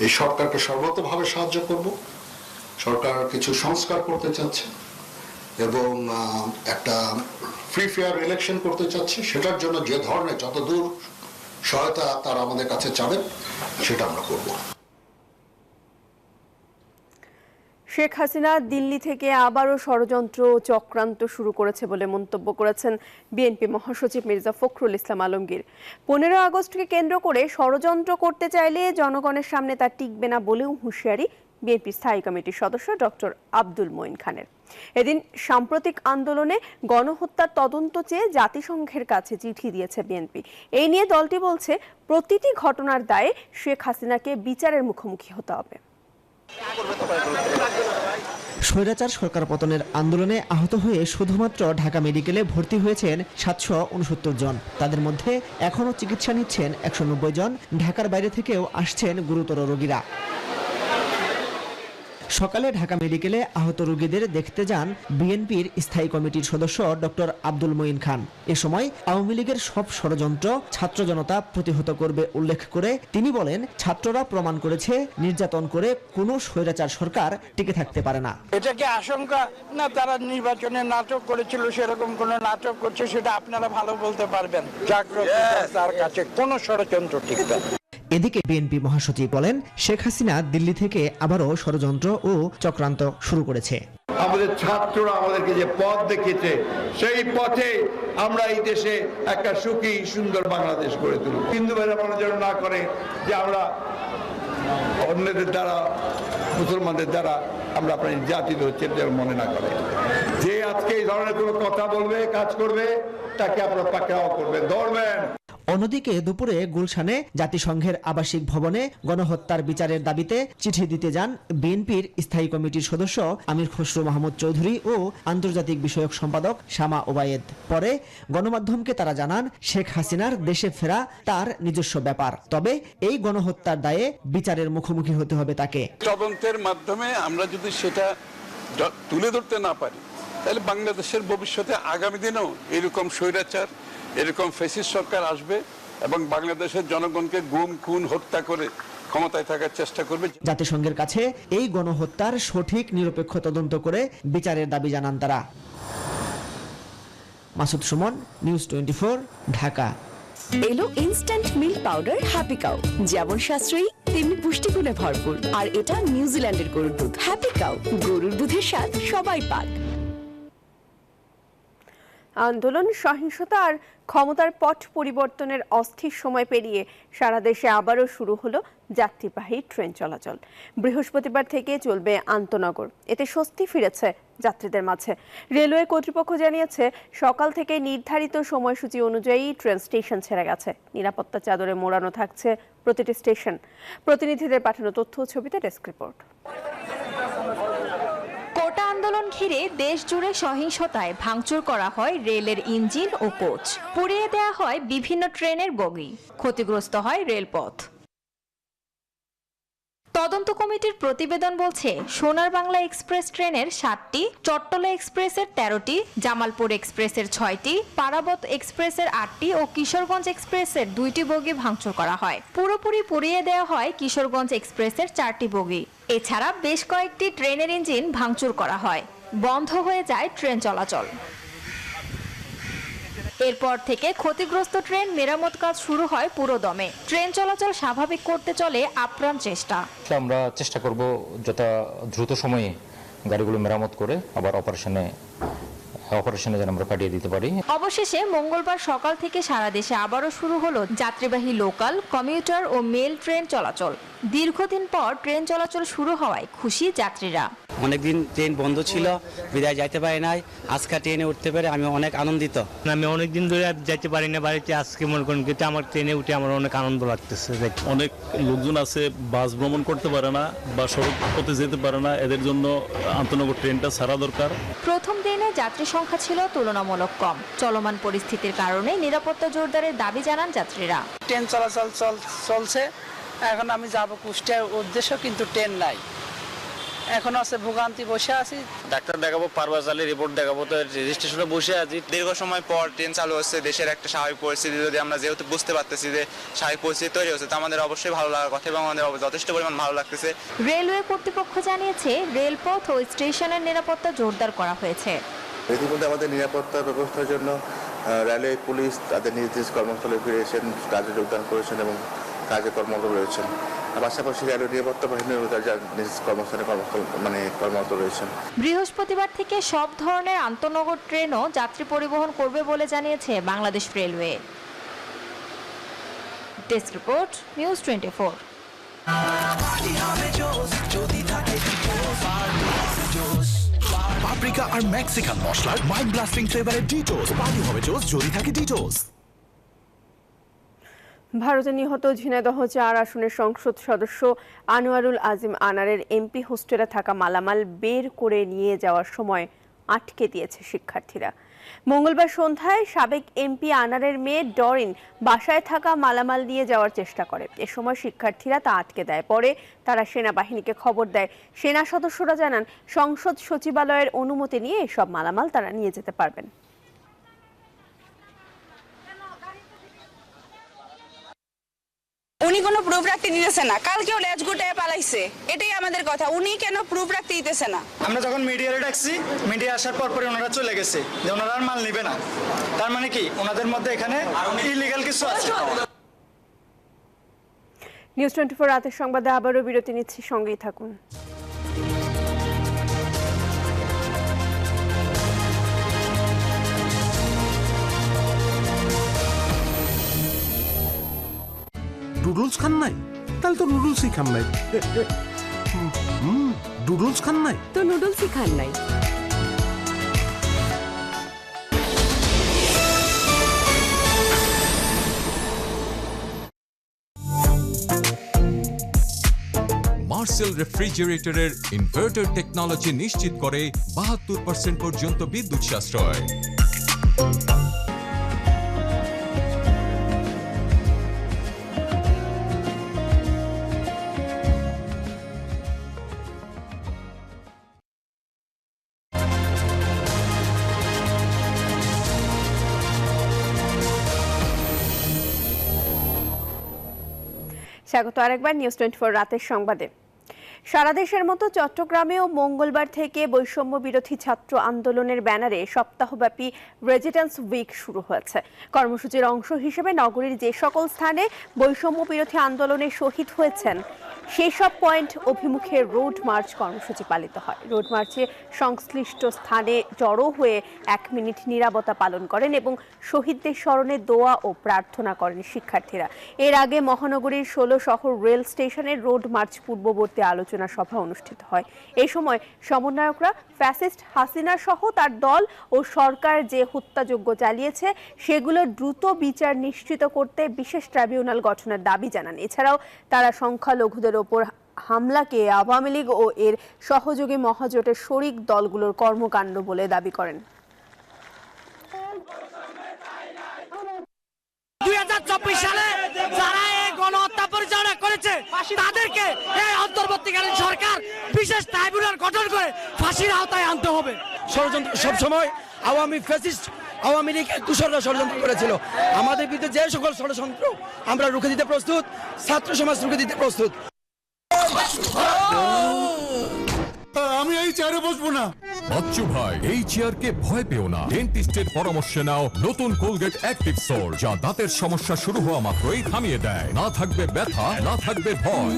এই সরকারকে সর্বতভাবে সাহায্য করব। সরকার কিছু সংস্কার করতে চাচ্ছে এবং একটা ফ্রি ফেয়ার ইলেকশন করতে চাচ্ছে। সেটার জন্য যে ধরনের যতদূর সহায়তা তারা আমাদের কাছে চাবেন সেটা আমরা করব। শেখ হাসিনা দিল্লি থেকে আবারও ষড়যন্ত্র ও চক্রান্ত শুরু করেছে বলে মন্তব্য করেছেন বিএনপি মহাসচিব মির্জা ফখরুল ইসলাম আলমগীর। 15 আগস্টকে কেন্দ্র করে ষড়যন্ত্র করতে চাইলে জনগণের সামনে তা টিকবে না বলেও হুঁশিয়ারি বিএনপি স্থায়ী কমিটির সদস্য ডক্টর আব্দুল মঈন খানের। এদিন সাম্প্রতিক আন্দোলনে গণহত্যার তদন্ত চেয়ে জাতিসংঘের কাছে চিঠি দিয়েছে বিএনপি। এই নিয়ে দলটি বলছে, প্রতিটি ঘটনার দায়ে শেখ হাসিনাকে বিচারের মুখোমুখি হতে হবে। স্বৈরাচার সরকার পতনের আন্দোলনে আহত হয়ে শুধুমাত্র ঢাকা মেডিকেলে ভর্তি হয়েছেন 769 জন। তাদের মধ্যে এখনও চিকিৎসা নিচ্ছেন 190 জন। ঢাকার বাইরে থেকেও আসছেন গুরুতর রোগীরা। সকালে ঢাকা মেডিকেলে আহত রোগীদের দেখতে যান বিএনপির স্থায়ী কমিটির সদস্য ডক্টর আব্দুল মঈন খান। এ সময় আওয়ামী লীগের সব ষড়যন্ত্র ছাত্র জনতা প্রতিহত করবে উল্লেখ করে তিনি বলেন, ছাত্ররা প্রমাণ করেছে নির্যাতন করে কোনো স্বৈরাচার সরকার টিকে থাকতে পারে না। এটা কি আশঙ্কা না তারা নির্বাচনে নাটক করেছিল, সেরকম কোনো নাটক করছে সেটা আপনারা ভালো বলতে পারবেন। জাগ্রত তার কাছে কোনো ষড়যন্ত্র টিকবে। এদিকে বিএনপি মহাসচিব বলেন, শেখ হাসিনা দিল্লি থেকে আবারও ষড়যন্ত্র ও চক্রান্ত শুরু করেছে। আমাদের ছাত্ররা আমাদেরকে যে পথ দেখিয়েছে, সেই পথে আমরা এই দেশে একটা সুখী সুন্দর বাংলাদেশ গড়ে তুলব। হিন্দু ভাইরা মনে যেন না করে যে আমরা অন্যদের দ্বারা, মুসলমানদের দ্বারা আমরা আপনার নির্যাতিত হচ্ছে, যেন মনে না করে। যে আজকে এই ধরনের কোনো কথা বলবে, কাজ করবে, তাকে আপনারা পাকড়াও করবেন, ধরবেন। অন্যদিকে দুপুরে গুলশানে জাতিসংঘের আবাসিক ভবনে গণহত্যার বিচারের দাবিতে চিঠি দিতে যান বিএনপির স্থায়ী কমিটির সদস্য আমির খসরু মাহমুদ চৌধুরী ও আন্তর্জাতিক বিষয়ক সম্পাদক শামা ওবায়েদ। পরে গণমাধ্যমকে তারা জানান, শেখ হাসিনার দেশে ফেরা তার নিজস্ব ব্যাপার, তবে এই গণহত্যার দায়ে বিচারের মুখোমুখি হতে হবে তাকে। তদন্তের মাধ্যমে আমরা যদি সেটা তুলে ধরতে না পারি, তাহলে বাংলাদেশের ভবিষ্যতে আগামী দিনেও এরকম স্বৈরাচার, এরকম ফ্যাসিস্ট সরকার আসবে এবং বাংলাদেশের জনগণকে গুম খুন হত্যা করে ক্ষমতায় থাকার চেষ্টা করবে। জাতিসংঘের কাছে এই গণহত্যার সঠিক নিরপেক্ষ তদন্ত করে বিচারের দাবি জানান তারা। মাসুদ সুমন, নিউজ 24, ঢাকা। এলো instant milk powder happy cow, যেমন সাশ্রয়ী তেমনি পুষ্টিগুণে ভরপুর। আর এটা নিউজিল্যান্ডের গরুর দুধ। হ্যাপি কাউ, গরুর দুধের স্বাদ সবাই পাক। আন্দোলন, সহিংসতা আর ক্ষমতার পট পরিবর্তনের অস্থির সময় পেরিয়ে সারা দেশে আবারও শুরু হলো যাত্রীবাহী ট্রেন চলাচল। বৃহস্পতিবার থেকে চলবে আন্তনগর। এতে স্বস্তি ফিরেছে যাত্রীদের মাঝে। রেলওয়ে কর্তৃপক্ষ জানিয়েছে, সকাল থেকে নির্ধারিত সময়সূচি অনুযায়ী ট্রেন স্টেশন ছেড়ে গেছে। নিরাপত্তা চাদরে মোড়ানো থাকছে প্রতিটি স্টেশন। প্রতিনিধিদের পাঠানো তথ্য ও ছবিতে ডেস্ক রিপোর্ট। কোটা আন্দোলন ঘিরে দেশ জুড়ে সহিংসতায় ভাঙচুর করা হয় রেলের ইঞ্জিন ও কোচ, পুড়িয়ে দেয়া হয় বিভিন্ন ট্রেনের বগি, ক্ষতিগ্রস্ত হয় রেলপথ। তদন্ত কমিটির প্রতিবেদন বলছে সোনার বাংলা এক্সপ্রেস ট্রেনের 7টি, চট্টলা এক্সপ্রেসের 13টি, জামালপুর এক্সপ্রেসের 6টি, পারাবত এক্সপ্রেসের 8টি ও কিশোরগঞ্জ এক্সপ্রেসের 2টি বগি ভাঙচুর করা হয়। পুরোপুরি পুড়িয়ে দেওয়া হয় কিশোরগঞ্জ এক্সপ্রেসের 4টি বগি। এছাড়া বেশ কয়েকটি ট্রেনের ইঞ্জিন ভাঙচুর করা হয়। বন্ধ হয়ে যায় ট্রেন চলাচল। এরপর থেকে ক্ষতিগ্রস্ত ট্রেন মেরামত কাজ শুরু হয় পুরোদমে। ট্রেন চলাচল স্বাভাবিক করতে চলে আপ্রাণ চেষ্টা। আমরা চেষ্টা করব যত দ্রুত সময়ে গাড়িগুলো মেরামত করে আবার অপারেশনে যেন আমরা পাঠিয়ে দিতে পারি। অবশেষে মঙ্গলবার সকাল থেকে সারা দেশে আবারও শুরু হলো যাত্রীবাহী লোকাল, কমিউটার ও মেল ট্রেন চলাচল। দীর্ঘদিন পর ট্রেন চলাচল শুরু হওয়ায় খুশি যাত্রীরা। অনেকদিন ট্রেন বন্ধ ছিল, বিদায় যাইতে পারি নাই, আজকে ট্রেনে উঠতে পেরে আমি অনেক আনন্দিত। আমি অনেকদিন ধরে যাইতে পারি না বাড়িতে, আজকে মনে করেন কিন্তু আমার ট্রেনে উঠে আমার অনেক আনন্দ লাগতেছে। অনেক লোকজন আছে বাস ভ্রমণ করতে পারে না বা সড়ক পথে যেতে পারে না, এদের জন্য আন্তনগর ট্রেনটা ছাড়া দরকার। প্রথম দিনে যাত্রী সংখ্যা ছিল তুলনামূলক কম। চলমান পরিস্থিতির কারণে নিরাপত্তা জোরদারের দাবি জানান যাত্রীরা। ট্রেন চলাচল চলছে, এখন আমি যাব কুষ্টিয়ার উদ্দেশ্য, কিন্তু ট্রেন নাই। এখন আছে ভোগান্তি, বসে আছি। ডাক্তার দেখাবো, পারবাস আলী রিপোর্ট দেখাবো, তো রেজিস্ট্রেশনে বসে আছি। দীর্ঘ সময় পর ট্রেন চালু হচ্ছে। দেশের একটা স্বাভাবিক পরিস্থিতি যদি আমরা যেহেতু বুঝতে পারতেছি যে স্বাভাবিক পরিস্থিতি তৈরি হচ্ছে, তো আমাদের অবশ্যই ভালো লাগার কথা এবং আমাদের যথেষ্ট পরিমাণ ভালো লাগতেছে। রেলওয়ে কর্তৃপক্ষ জানিয়েছে রেলপথ ও স্টেশনের নিরাপত্তা জোরদার করা হয়েছে। ইতিমধ্যে আমাদের নিরাপত্তা ব্যবস্থার জন্য রেলওয়ে পুলিশ তাদের নিজ নিজ কর্মস্থলে ফিরে এসেছেন, কাজে যোগদান করেছেন এবং কাজে কর্মরত রয়েছেন। পাশাপাশি রেলওয়ে নিরাপত্তা বাহিনীর নিজ কর্মস্থলে কর্মরত রয়েছেন। বৃহস্পতিবার থেকে সব ধরনের আন্তঃনগর ট্রেনও যাত্রী পরিবহন করবে বলে জানিয়েছে Bangladesh railway. Desk report, news 24। Paprika আর মেক্সিকান মশলার মাইন্ড ব্লাস্টিং ফ্লেভারের ডিটোস পার্টি হবে জোস যদি থাকে ডিটোস। ভারতে নিহত ঝিনাইদহ 4 আসনের সংসদ সদস্য আনোয়ারুল আজিম আনারের এমপি হোস্টেলে থাকা মালামাল বের করে নিয়ে যাওয়ার সময় আটকে দিয়েছে শিক্ষার্থীরা। মঙ্গলবার সন্ধ্যায় সাবেক এমপি আনারের মেয়ে ডরিন বাসায় থাকা মালামাল নিয়ে যাওয়ার চেষ্টা করে। এ সময় শিক্ষার্থীরা তা আটকে দেয়। পরে তারা সেনাবাহিনীকে খবর দেয়। সেনা সদস্যরা জানান সংসদ সচিবালয়ের অনুমতি নিয়ে এসব মালামাল তারা নিয়ে যেতে পারবেন। উনি কোনো প্রুফ রাখতে দিতেছে না, কালকেও লেজ গুটায় পালাইছে। এটাই আমাদের কথা, উনি কেন প্রুফ রাখতে দিতেছে না? আমরা যখন মিডিয়ারে ডাকছি, মিডিয়া আসার পর ওনারা চলে গেছে যে ওনারা আর মাল নেবে না। তার মানে কি ওনাদের মধ্যে এখানে ইলিগাল কিছু আছে। নিউজ 24 রাতের সংবাদে আবারও বিরতি নিচ্ছি, সঙ্গেই থাকুন। নুডলস খান নাই? তাহলে তো নুডলসই খান নাই। নুডলস খান নাই তো নুডলসই খান নাই। মার্সেল রেফ্রিজারেটরের ইনভার্টার টেকনোলজি নিশ্চিত করে 72% পর্যন্ত বিদ্যুৎ সাশ্রয়। স্বাগত আরেকবার নিউজ 24 রাতের সংবাদে। সারা দেশের মতো চট্টগ্রামেও মঙ্গলবার থেকে বৈষম্য বিরোধী ছাত্র আন্দোলনের ব্যানারে সপ্তাহব্যাপী রেজিডেন্স উইক শুরু হয়েছে। কর্মসূচির অংশ হিসেবে নগরীর যে সকল স্থানে বৈষম্য বিরোধী আন্দোলনে শহীদ হয়েছেন সেই সব পয়েন্ট অভিমুখে রোড মার্চ কর্মসূচি পালিত হয়। রোড মার্চে সংশ্লিষ্ট স্থানে জড়ো হয়ে 1 মিনিট নীরবতা পালন করেন এবং শহীদদের স্মরণে দোয়া ও প্রার্থনা করেন শিক্ষার্থীরা। এর আগে মহানগরীর 16 শহর রেল স্টেশনের রোড মার্চ পূর্ববর্তী আলোচনা সভা অনুষ্ঠিত হয়। এই সময় সমন্বয়করা ফ্যাসিস্ট হাসিনা সহ তার দল ও সরকার যে হত্যাযজ্ঞ চালিয়েছে সেগুলোর দ্রুত বিচার নিশ্চিত করতে বিশেষ ট্রাইব্যুনাল গঠনের দাবি জানান। এছাড়াও তারা সংখ্যালঘুদের ওপর হামলাকে আওয়ামী লীগ ও এর সহযোগী মহাজোটের শরিক দলগুলোর কর্মকাণ্ড বলে দাবি করেন। 2024 সালে যারা এই গণহত্যা পরিচালনা করেছে তাদেরকে এই অন্তর্বর্তীকালীন সরকার বিশেষ ট্রাইব্যুনাল গঠন করে ফাঁসির আওতায় আনতে হবে। ষড়যন্ত্র সবসময় আওয়ামী ফ্যাসিস্ট আওয়ামী লীগ কুশলরা ষড়যন্ত্র করেছিল। আমাদের বিরুদ্ধে যে সকল ষড়যন্ত্র আমরা রুখে দিতে প্রস্তুত, ছাত্র সমাজ রুখে দিতে প্রস্তুত। আমি এই চেয়ারে বসবো না। বাচ্চু ভাই, এই চেয়ারকে ভয় পেও না। ডেন্টিস্টের পরামর্শ নাও নতুন কোলগেট অ্যাক্টিভ সোল, যা দাঁতের সমস্যা শুরু হওয়া মাত্রই থামিয়ে দেয়। না থাকবে ব্যথা, না থাকবে ভয়।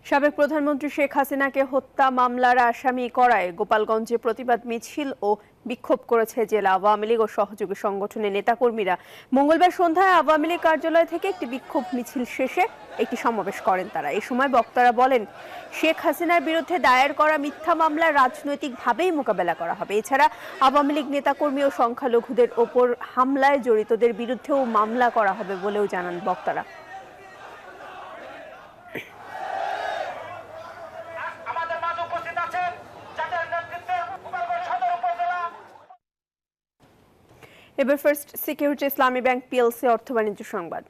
সাবেক প্রধানমন্ত্রী শেখ হাসিনাকে হত্যা মামলার আসামি করায় গোপালগঞ্জে প্রতিবাদ মিছিল ও বিক্ষোভ করেছে জেলা আওয়ামী লীগ ও সহযোগী সংগঠনের নেতাকর্মীরা। মঙ্গলবার সন্ধ্যায় আওয়ামী লীগ কার্যালয় থেকে একটি বিক্ষোভ মিছিল শেষে একটি সমাবেশ করেন তারা। এই সময় বক্তারা বলেন, শেখ হাসিনার বিরুদ্ধে দায়ের করা মিথ্যা মামলা রাজনৈতিকভাবেই মোকাবেলা করা হবে। এছাড়া আওয়ামী লীগ নেতাকর্মী ও সংখ্যালঘুদের ওপর হামলায় জড়িতদের বিরুদ্ধেও মামলা করা হবে বলেও জানান বক্তারা। এবার ফার্স্ট সিকিউরিটি ইসলামী ব্যাংক পিএলসি অর্থ বাণিজ্য সংবাদ।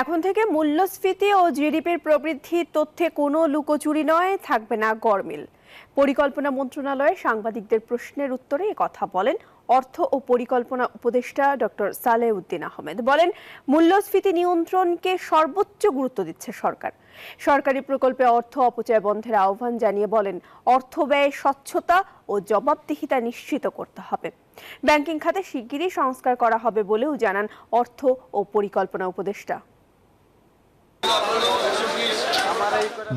এখন থেকে মূল্যস্ফীতি ও জিডিপির প্রবৃদ্ধির তথ্যে কোনো লুকোচুরি নয়, থাকবে না গরমিল। পরিকল্পনা মন্ত্রণালয়ে সাংবাদিকদের প্রশ্নের উত্তরে কথা বলেন অর্থ ও পরিকল্পনা উপদেষ্টা ডক্টর সালেউদ্দিন আহমেদ। বলেন, মূল্যস্ফীতি নিয়ন্ত্রণকে সর্বোচ্চ গুরুত্ব দিচ্ছে সরকার। সরকারি প্রকল্পে অর্থ অপচয় বন্ধের আহ্বান জানিয়ে বলেন, অর্থ ব্যয় স্বচ্ছতা ও জবাবদিহিতা নিশ্চিত করতে হবে। ব্যাংকিং খাতে শিগগিরই সংস্কার করা হবে বলেও জানান অর্থ ও পরিকল্পনা উপদেষ্টা।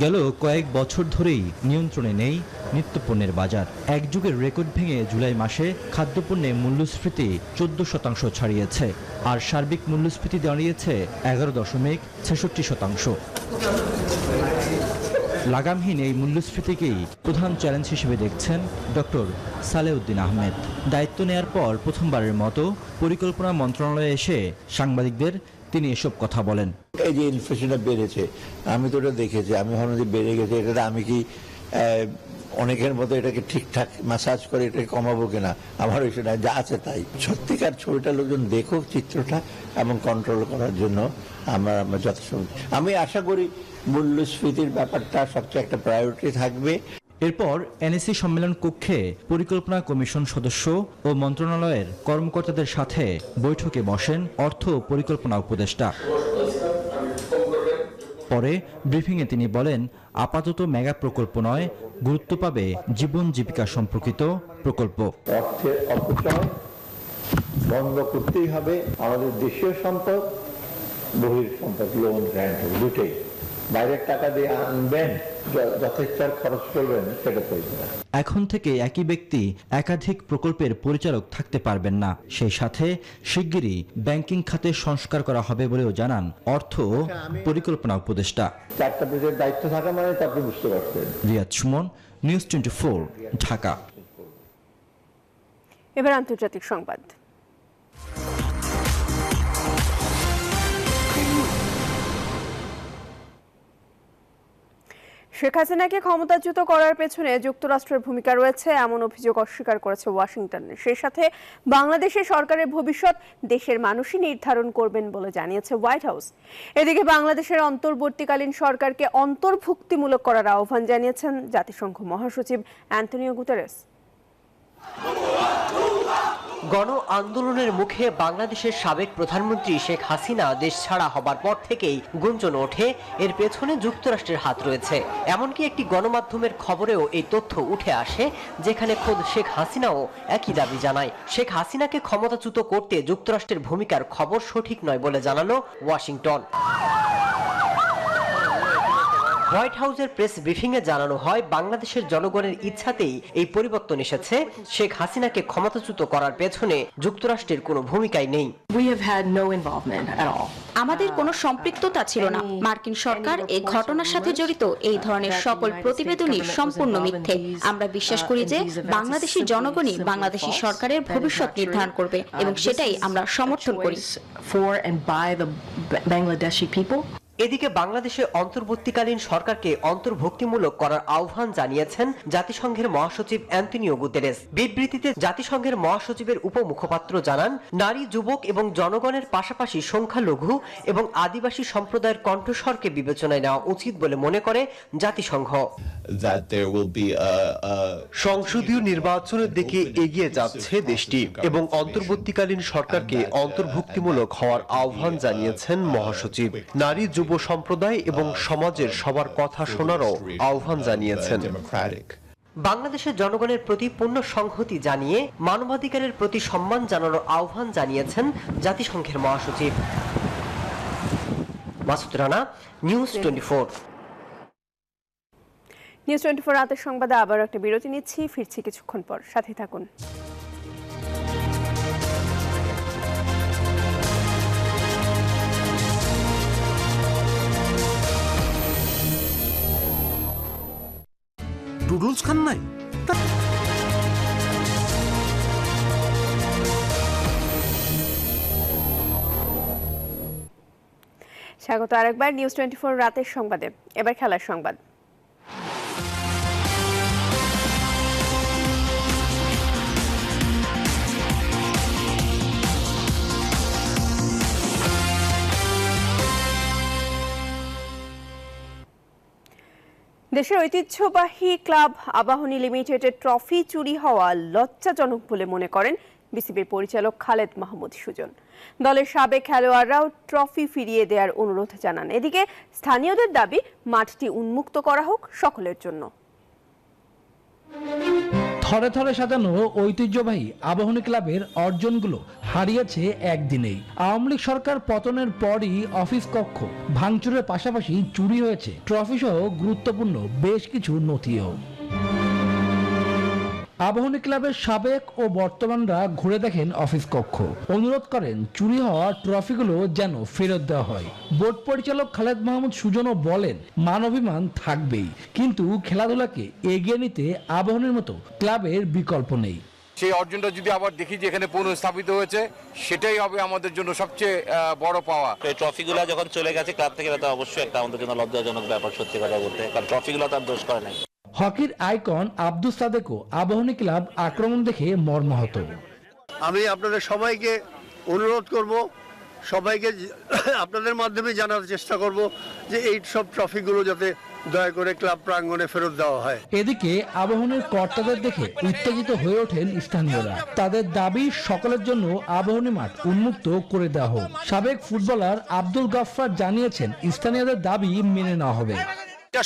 গেল কয়েক বছর ধরেই নিয়ন্ত্রণে নেই নিত্যপণ্যের বাজার। এক যুগের রেকর্ড ভেঙে জুলাই মাসে খাদ্যপণ্যে মূল্যস্ফীতি 14% ছাড়িয়েছে, আর সার্বিক মূল্যস্ফীতি দাঁড়িয়েছে 11.66%। লাগামহীন এই মূল্যস্ফীতিকেই প্রধান চ্যালেঞ্জ হিসেবে দেখছেন ডক্টর সালেউদ্দিন আহমেদ। দায়িত্ব নেয়ার পর প্রথমবারের মতো পরিকল্পনা মন্ত্রণালয়ে এসে সাংবাদিকদের তিনি এসব কথা বলেন। এই যে ইনফ্লেশনটা বেড়েছে, আমি তো এটা দেখেছি, আমি ভাবলাম যে বেড়ে গেছে, এটা আমি কি অনেকের মতো এটাকে ঠিকঠাক ম্যাসাজ করে এটাকে কমাবো কিনা, আমার ওই সময় যা আছে তাই। সত্যিকার ছবিটা লোকজন দেখুক, চিত্রটা, এবং কন্ট্রোল করার জন্য আমরা যথেষ্ট। আমি আশা করি মূল্যস্ফীতির ব্যাপারটা সবচেয়ে একটা প্রায়োরিটি থাকবে। এরপর এনএসি সম্মেলন কক্ষে পরিকল্পনা কমিশন সদস্য ও মন্ত্রণালয়ের কর্মকর্তাদের সাথে বৈঠকে বসেন অর্থ ও পরিকল্পনা উপদেষ্টা। পরে ব্রিফিংয়ে তিনি বলেন, আপাতত মেগা প্রকল্প নয়, গুরুত্ব পাবে জীবন জীবিকা সম্পর্কিত প্রকল্প। অর্থের অপচয় বন্ধ করতেই হবে। আমাদের দেশীয় সম্পদ, বহির সম্পদ, লোন গ্র্যান্ট দুটোই। বাইরের টাকা দিয়ে আনবেন, যথেষ্ট খরচ করবেন, সেটা চলবে না। এখন থেকে একই ব্যক্তি একাধিক প্রকল্পের পরিচালক থাকতে পারবেন না। সেই সাথে শিগগিরই ব্যাংকিং খাতে সংস্কার করা হবে বলেও জানান অর্থ ও পরিকল্পনা উপদেষ্টা। চারটা পেজের দায়িত্ব থাকা মানে আপনি বুঝতে পারছেন। রিয়াদ সুমন, নিউজ 24, ঢাকা। এবার আন্তর্জাতিক সংবাদ। শেখ হাসিনাকে ক্ষমতাচ্যুত করার পেছনে যুক্তরাষ্ট্রের ভূমিকা রয়েছে এমন অভিযোগ অস্বীকার করেছে ওয়াশিংটন। সেই সাথে বাংলাদেশের সরকারের ভবিষ্যৎ দেশের মানুষই নির্ধারণ করবেন বলে জানিয়েছে হোয়াইট হাউস। এদিকে বাংলাদেশের অন্তর্বর্তীকালীন সরকারকে অন্তর্ভুক্তিমূলক করার আহ্বান জানিয়েছেন জাতিসংঘ মহাসচিব অ্যান্টনিও গুতেরেস। গণ আন্দোলনের মুখে বাংলাদেশের সাবেক প্রধানমন্ত্রী শেখ হাসিনা দেশ ছাড়া হবার পর থেকেই গুঞ্জন ওঠে এর পেছনে যুক্তরাষ্ট্রের হাত রয়েছে। এমনকি একটি গণমাধ্যমের খবরেও এই তথ্য উঠে আসে, যেখানে খোদ শেখ হাসিনাও একই দাবি জানায়। শেখ হাসিনাকে ক্ষমতাচ্যুত করতে যুক্তরাষ্ট্রের ভূমিকার খবর সঠিক নয় বলে জানালো ওয়াশিংটন। হোয়াইট হাউসের প্রেস ব্রিফিংয়ে জানানো হয়, বাংলাদেশের জনগণের ইচ্ছাতেই এই পরিবর্তন এসেছে। শেখ হাসিনাকে ক্ষমতাচ্যুত করার পেছনে যুক্তরাষ্ট্রের কোনো ভূমিকাই নেই। আমাদের কোনো সম্পৃক্ততা ছিল না। মার্কিন সরকার এই ঘটনার সাথে জড়িত এই ধরনের সকল প্রতিবেদনই সম্পূর্ণ মিথ্যে। আমরা বিশ্বাস করি যে বাংলাদেশি জনগণই বাংলাদেশি সরকারের ভবিষ্যৎ নির্ধারণ করবে, এবং সেটাই আমরা সমর্থন করি। এদিকে বাংলাদেশে অন্তর্বর্তীকালীন সরকারকে অন্তর্ভুক্তিমূলক করার আহ্বান জানিয়েছেন জাতিসংঘের মহাসচিব অ্যান্টনিও গুতেরেস। বিবৃতিতে জাতিসংঘের মহাসচিবের উপমুখপাত্র জানান, নারী, যুবক এবং জনগণের পাশাপাশি সংখ্যালঘু এবং আদিবাসী সম্প্রদায়ের কণ্ঠস্বরকে বিবেচনায় নেওয়া উচিত বলে মনে করে জাতিসংঘ। সংসদীয় নির্বাচনের দিকে এগিয়ে যাচ্ছে দেশটি এবং অন্তর্বর্তীকালীন সরকারকে অন্তর্ভুক্তিমূলক হওয়ার আহ্বান জানিয়েছেন মহাসচিব। নারী, যুব সম্প্রদায় এবং সমাজের সবার কথা শোনারও আহ্বান জানিয়েছেন। বাংলাদেশের জনগণের প্রতি পূর্ণ সংহতি জানিয়ে মানবাধিকারের প্রতি সম্মান জানানোর আহ্বান জানিয়েছেন জাতিসংঘের মহাসচিব। মাসুদ রানা, নিউজ 24। নিউজ 24 রাতের সংবাদে আবার একটা বিরতি নিচ্ছি, ফিরছি কিছুক্ষণ পর, সাথে থাকুন। নুডলস খান নাই? স্বাগত আরেকবার নিউজ 24 রাতের সংবাদে। এবার খেলার সংবাদ। দেশের ঐতিহ্যবাহী ক্লাব আবাহনী লিমিটেডের ট্রফি চুরি হওয়া লজ্জাজনক বলে মনে করেন বিসিবির পরিচালক খালেদ মাহমুদ সুজন। দলের সাবেক খেলোয়াড়রাও ট্রফি ফিরিয়ে দেওয়ার অনুরোধ জানান। এদিকে স্থানীয়দের দাবি মাঠটি উন্মুক্ত করা হোক সকলের জন্য। থরে থরে সাজানো ঐতিহ্যবাহী আবাহনী ক্লাবের অর্জনগুলো হারিয়েছে একদিনেই। আওয়ামী লীগ সরকার পতনের পরই অফিস কক্ষ ভাঙচুরের পাশাপাশি চুরি হয়েছে ট্রফি সহ গুরুত্বপূর্ণ বেশ কিছু নথিও। আবাহনী ক্লাবের সাবেক ও বর্তমানরা ঘুরে দেখেন অফিস কক্ষ, অনুরোধ করেন চুরি হওয়া ট্রফিগুলো যেন ফেরত দেওয়া হয়। বোর্ড পরিচালক খালেদ মাহমুদ সুজনও বলেন, মানবিমান থাকবেই, কিন্তু খেলাধুলাকে এগিয়ে নিতে আবাহনীর মতো ক্লাবের বিকল্প নেই। সেই অর্জনটা যদি আবার দেখি যে এখানে পুনঃস্থাপিত হয়েছে, সেটাই হবে আমাদের জন্য সবচেয়ে বড় পাওয়া। এই ট্রফিগুলো যখন চলে গেছে ক্লাব থেকে, এটা অবশ্যই একটা আমাদের জন্য লজ্জাজনক ব্যাপার, সত্যি কথা বলতে, কারণ ট্রফিগুলো তার দোষ করে নাই। হকির আইকন আব্দুল সাদেকও আবাহনী ক্লাব আক্রমণ দেখে মর্মাহত। আমি আপনাদের সবাইকে অনুরোধ করব, সবাইকে আপনাদের মাধ্যমে জানার চেষ্টা করব যে এই সব ট্রফিগুলো যাতে দয়া করে ক্লাব প্রাঙ্গণে ফেরত দেওয়া হয়। এদিকে আবাহনীর কর্তাদের দেখে উত্তেজিত হয়ে ওঠেন স্থানীয়রা। তাদের দাবি সকলের জন্য আবাহনী মাঠ উন্মুক্ত করে দেওয়া হোক। সাবেক ফুটবলার আব্দুল গাফফার জানিয়েছেন, স্থানীয়দের দাবি মেনে নেওয়া হবে।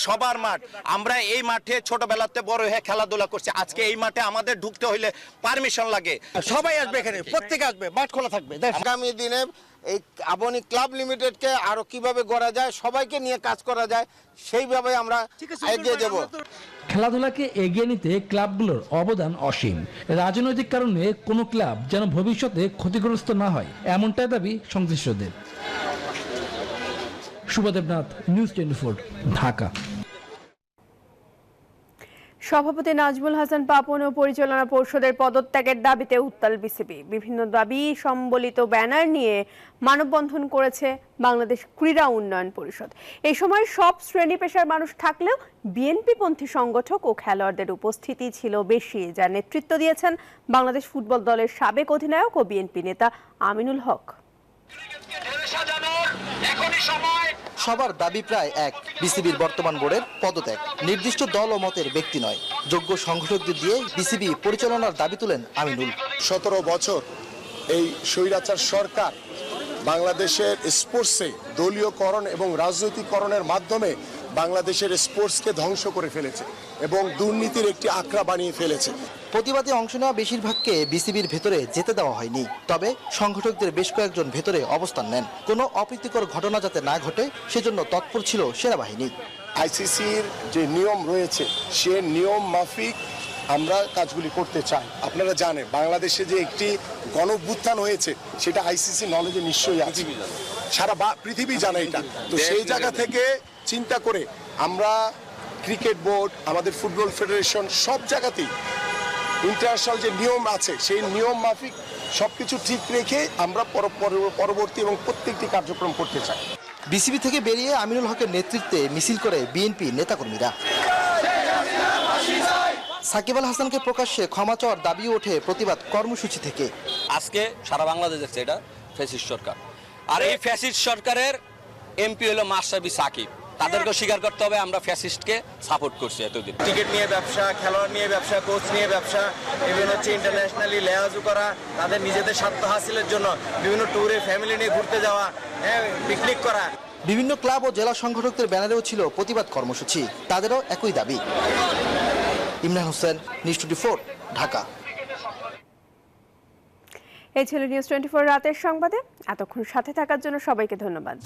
সবার মাঠ, আমরা এই মাঠে ছোটবেলাতে বড় হয়ে খেলাধুলা করছি, আজকে এই মাঠে আমাদের ঢুকতে হইলে পারমিশন লাগে। সবাই আসবে, এখানে প্রত্যেকে আসবে, মাঠ খোলা থাকবে। আগামী দিনে এই আবাহনী ক্লাব লিমিটেডকে আরো কিভাবে গড়া যায়, সবাইকে নিয়ে কাজ করা যায়, সেইভাবে আমরা এগিয়ে দেব। খেলাধুলাকে এগিয়ে নিতে ক্লাবগুলোর অবদান অসীম। রাজনৈতিক কারণে কোনো ক্লাব যেন ভবিষ্যতে ক্ষতিগ্রস্ত না হয়, এমনটাই দাবি সংশ্লিষ্টদের। শুভদেবনাথ, নিউজ 24, ঢাকা। সভাপতি নাজমুল হাসান পাপন ও পরিচালনা পরিষদের পদত্যাগের দাবিতে উত্তাল বিসিবি। বিভিন্ন দাবি সম্বলিত ব্যানার নিয়ে মানববন্ধন করেছে বাংলাদেশ ক্রীড়া উন্নয়ন পরিষদ। এই সময় সব শ্রেণী পেশার মানুষ থাকলেও বিএনপিপন্থী সংগঠক ও খেলোয়াড়দের উপস্থিতি ছিল বেশি, যার নেতৃত্ব দিয়েছেন বাংলাদেশ ফুটবল দলের সাবেক অধিনায়ক ও বিএনপি নেতা আমিনুল হক। সবার দাবি প্রায় এক, বিসিবির বর্তমান বোর্ডের পদত্যাগ। নির্দিষ্ট দল ও মতের ব্যক্তি নয়, যোগ্য সংগঠকদের দিয়ে বিসিবি পরিচালনার দাবি তুলেন আমিনুল। 17 বছর এই স্বৈরাচার সরকার বাংলাদেশের স্পোর্টসে দলীয়করণ এবং রাজনৈতিকরণের মাধ্যমে বাংলাদেশের স্পোর্টসকে ধ্বংস করে ফেলেছে এবং দুর্নীতির একটি আখড়া বানিয়ে ফেলেছে। প্রতিবাদে অংশ নেওয়া বেশিরভাগকে বিসিবির ভেতরে যেতে দেওয়া হয়নি, তবে সংগঠকদের বেশ কয়েকজন ভেতরে অবস্থান নেন। কোনো অপ্রীতিকর ঘটনা যাতে না ঘটে সেজন্য তৎপর ছিল সেনাবাহিনী। আইসিসির যে নিয়ম রয়েছে সে নিয়ম মাফিক আমরা কাজগুলি করতে চাই। আপনারা জানেন বাংলাদেশে যে একটি গণঅভ্যুত্থান হয়েছে সেটা আইসিসি নলেজে নিশ্চয়ই আছে, সারা পৃথিবী জানে এটা। তো সেই জায়গা থেকে চিন্তা করে আমরা ক্রিকেট বোর্ড, আমাদের ফুটবল ফেডারেশন, সব জায়গাতেই ইন্টারন্যাশনাল যে নিয়ম আছে সেই নিয়ম মাফিক সবকিছু ঠিক রেখে আমরা পরবর্তী এবং প্রত্যেকটি কার্যক্রম করতে চাই। বিসিবি থেকে বেরিয়ে আমিনুল হকের নেতৃত্বে মিছিল করে বিএনপি নেতাকর্মীরা। সাকিব আল হাসানকে প্রকাশ্যে ক্ষমা চাওয়ার দাবি ওঠে প্রতিবাদ কর্মসূচি থেকে। আজকে সারা বাংলাদেশ দেখছে এটা ফ্যাসিস্ট সরকার, আর এই ফ্যাসিস্ট সরকারের এমপি হলো মাশরাফি সাকিব। তাদেরকে স্বীকার করতে হবে আমরা ফ্যাসিস্টকে সাপোর্ট করছি এতদিন। টিকিট নিয়ে ব্যবসা, খেলোয়াড় নিয়ে ব্যবসা, কোচ নিয়ে ব্যবসা, বিভিন্ন হচ্ছে ইন্টারন্যাশনালি লেয়াজু করা, তাদের নিজেদের স্বার্থ হাসিলের জন্য বিভিন্ন ট্যুরে ফ্যামিলি নিয়ে ঘুরতে যাওয়া, পিকনিক করা। বিভিন্ন ক্লাব ও জেলা সংগঠকদের ব্যানারেও ছিল প্রতিবাদ কর্মসূচি, তাদেরও একই দাবি। ইমরান হোসেন, নিউজ 24, ঢাকা। এই ছিল নিউজ 24 রাতের সংবাদে। এতক্ষণ সাথে থাকার জন্য সবাইকে ধন্যবাদ।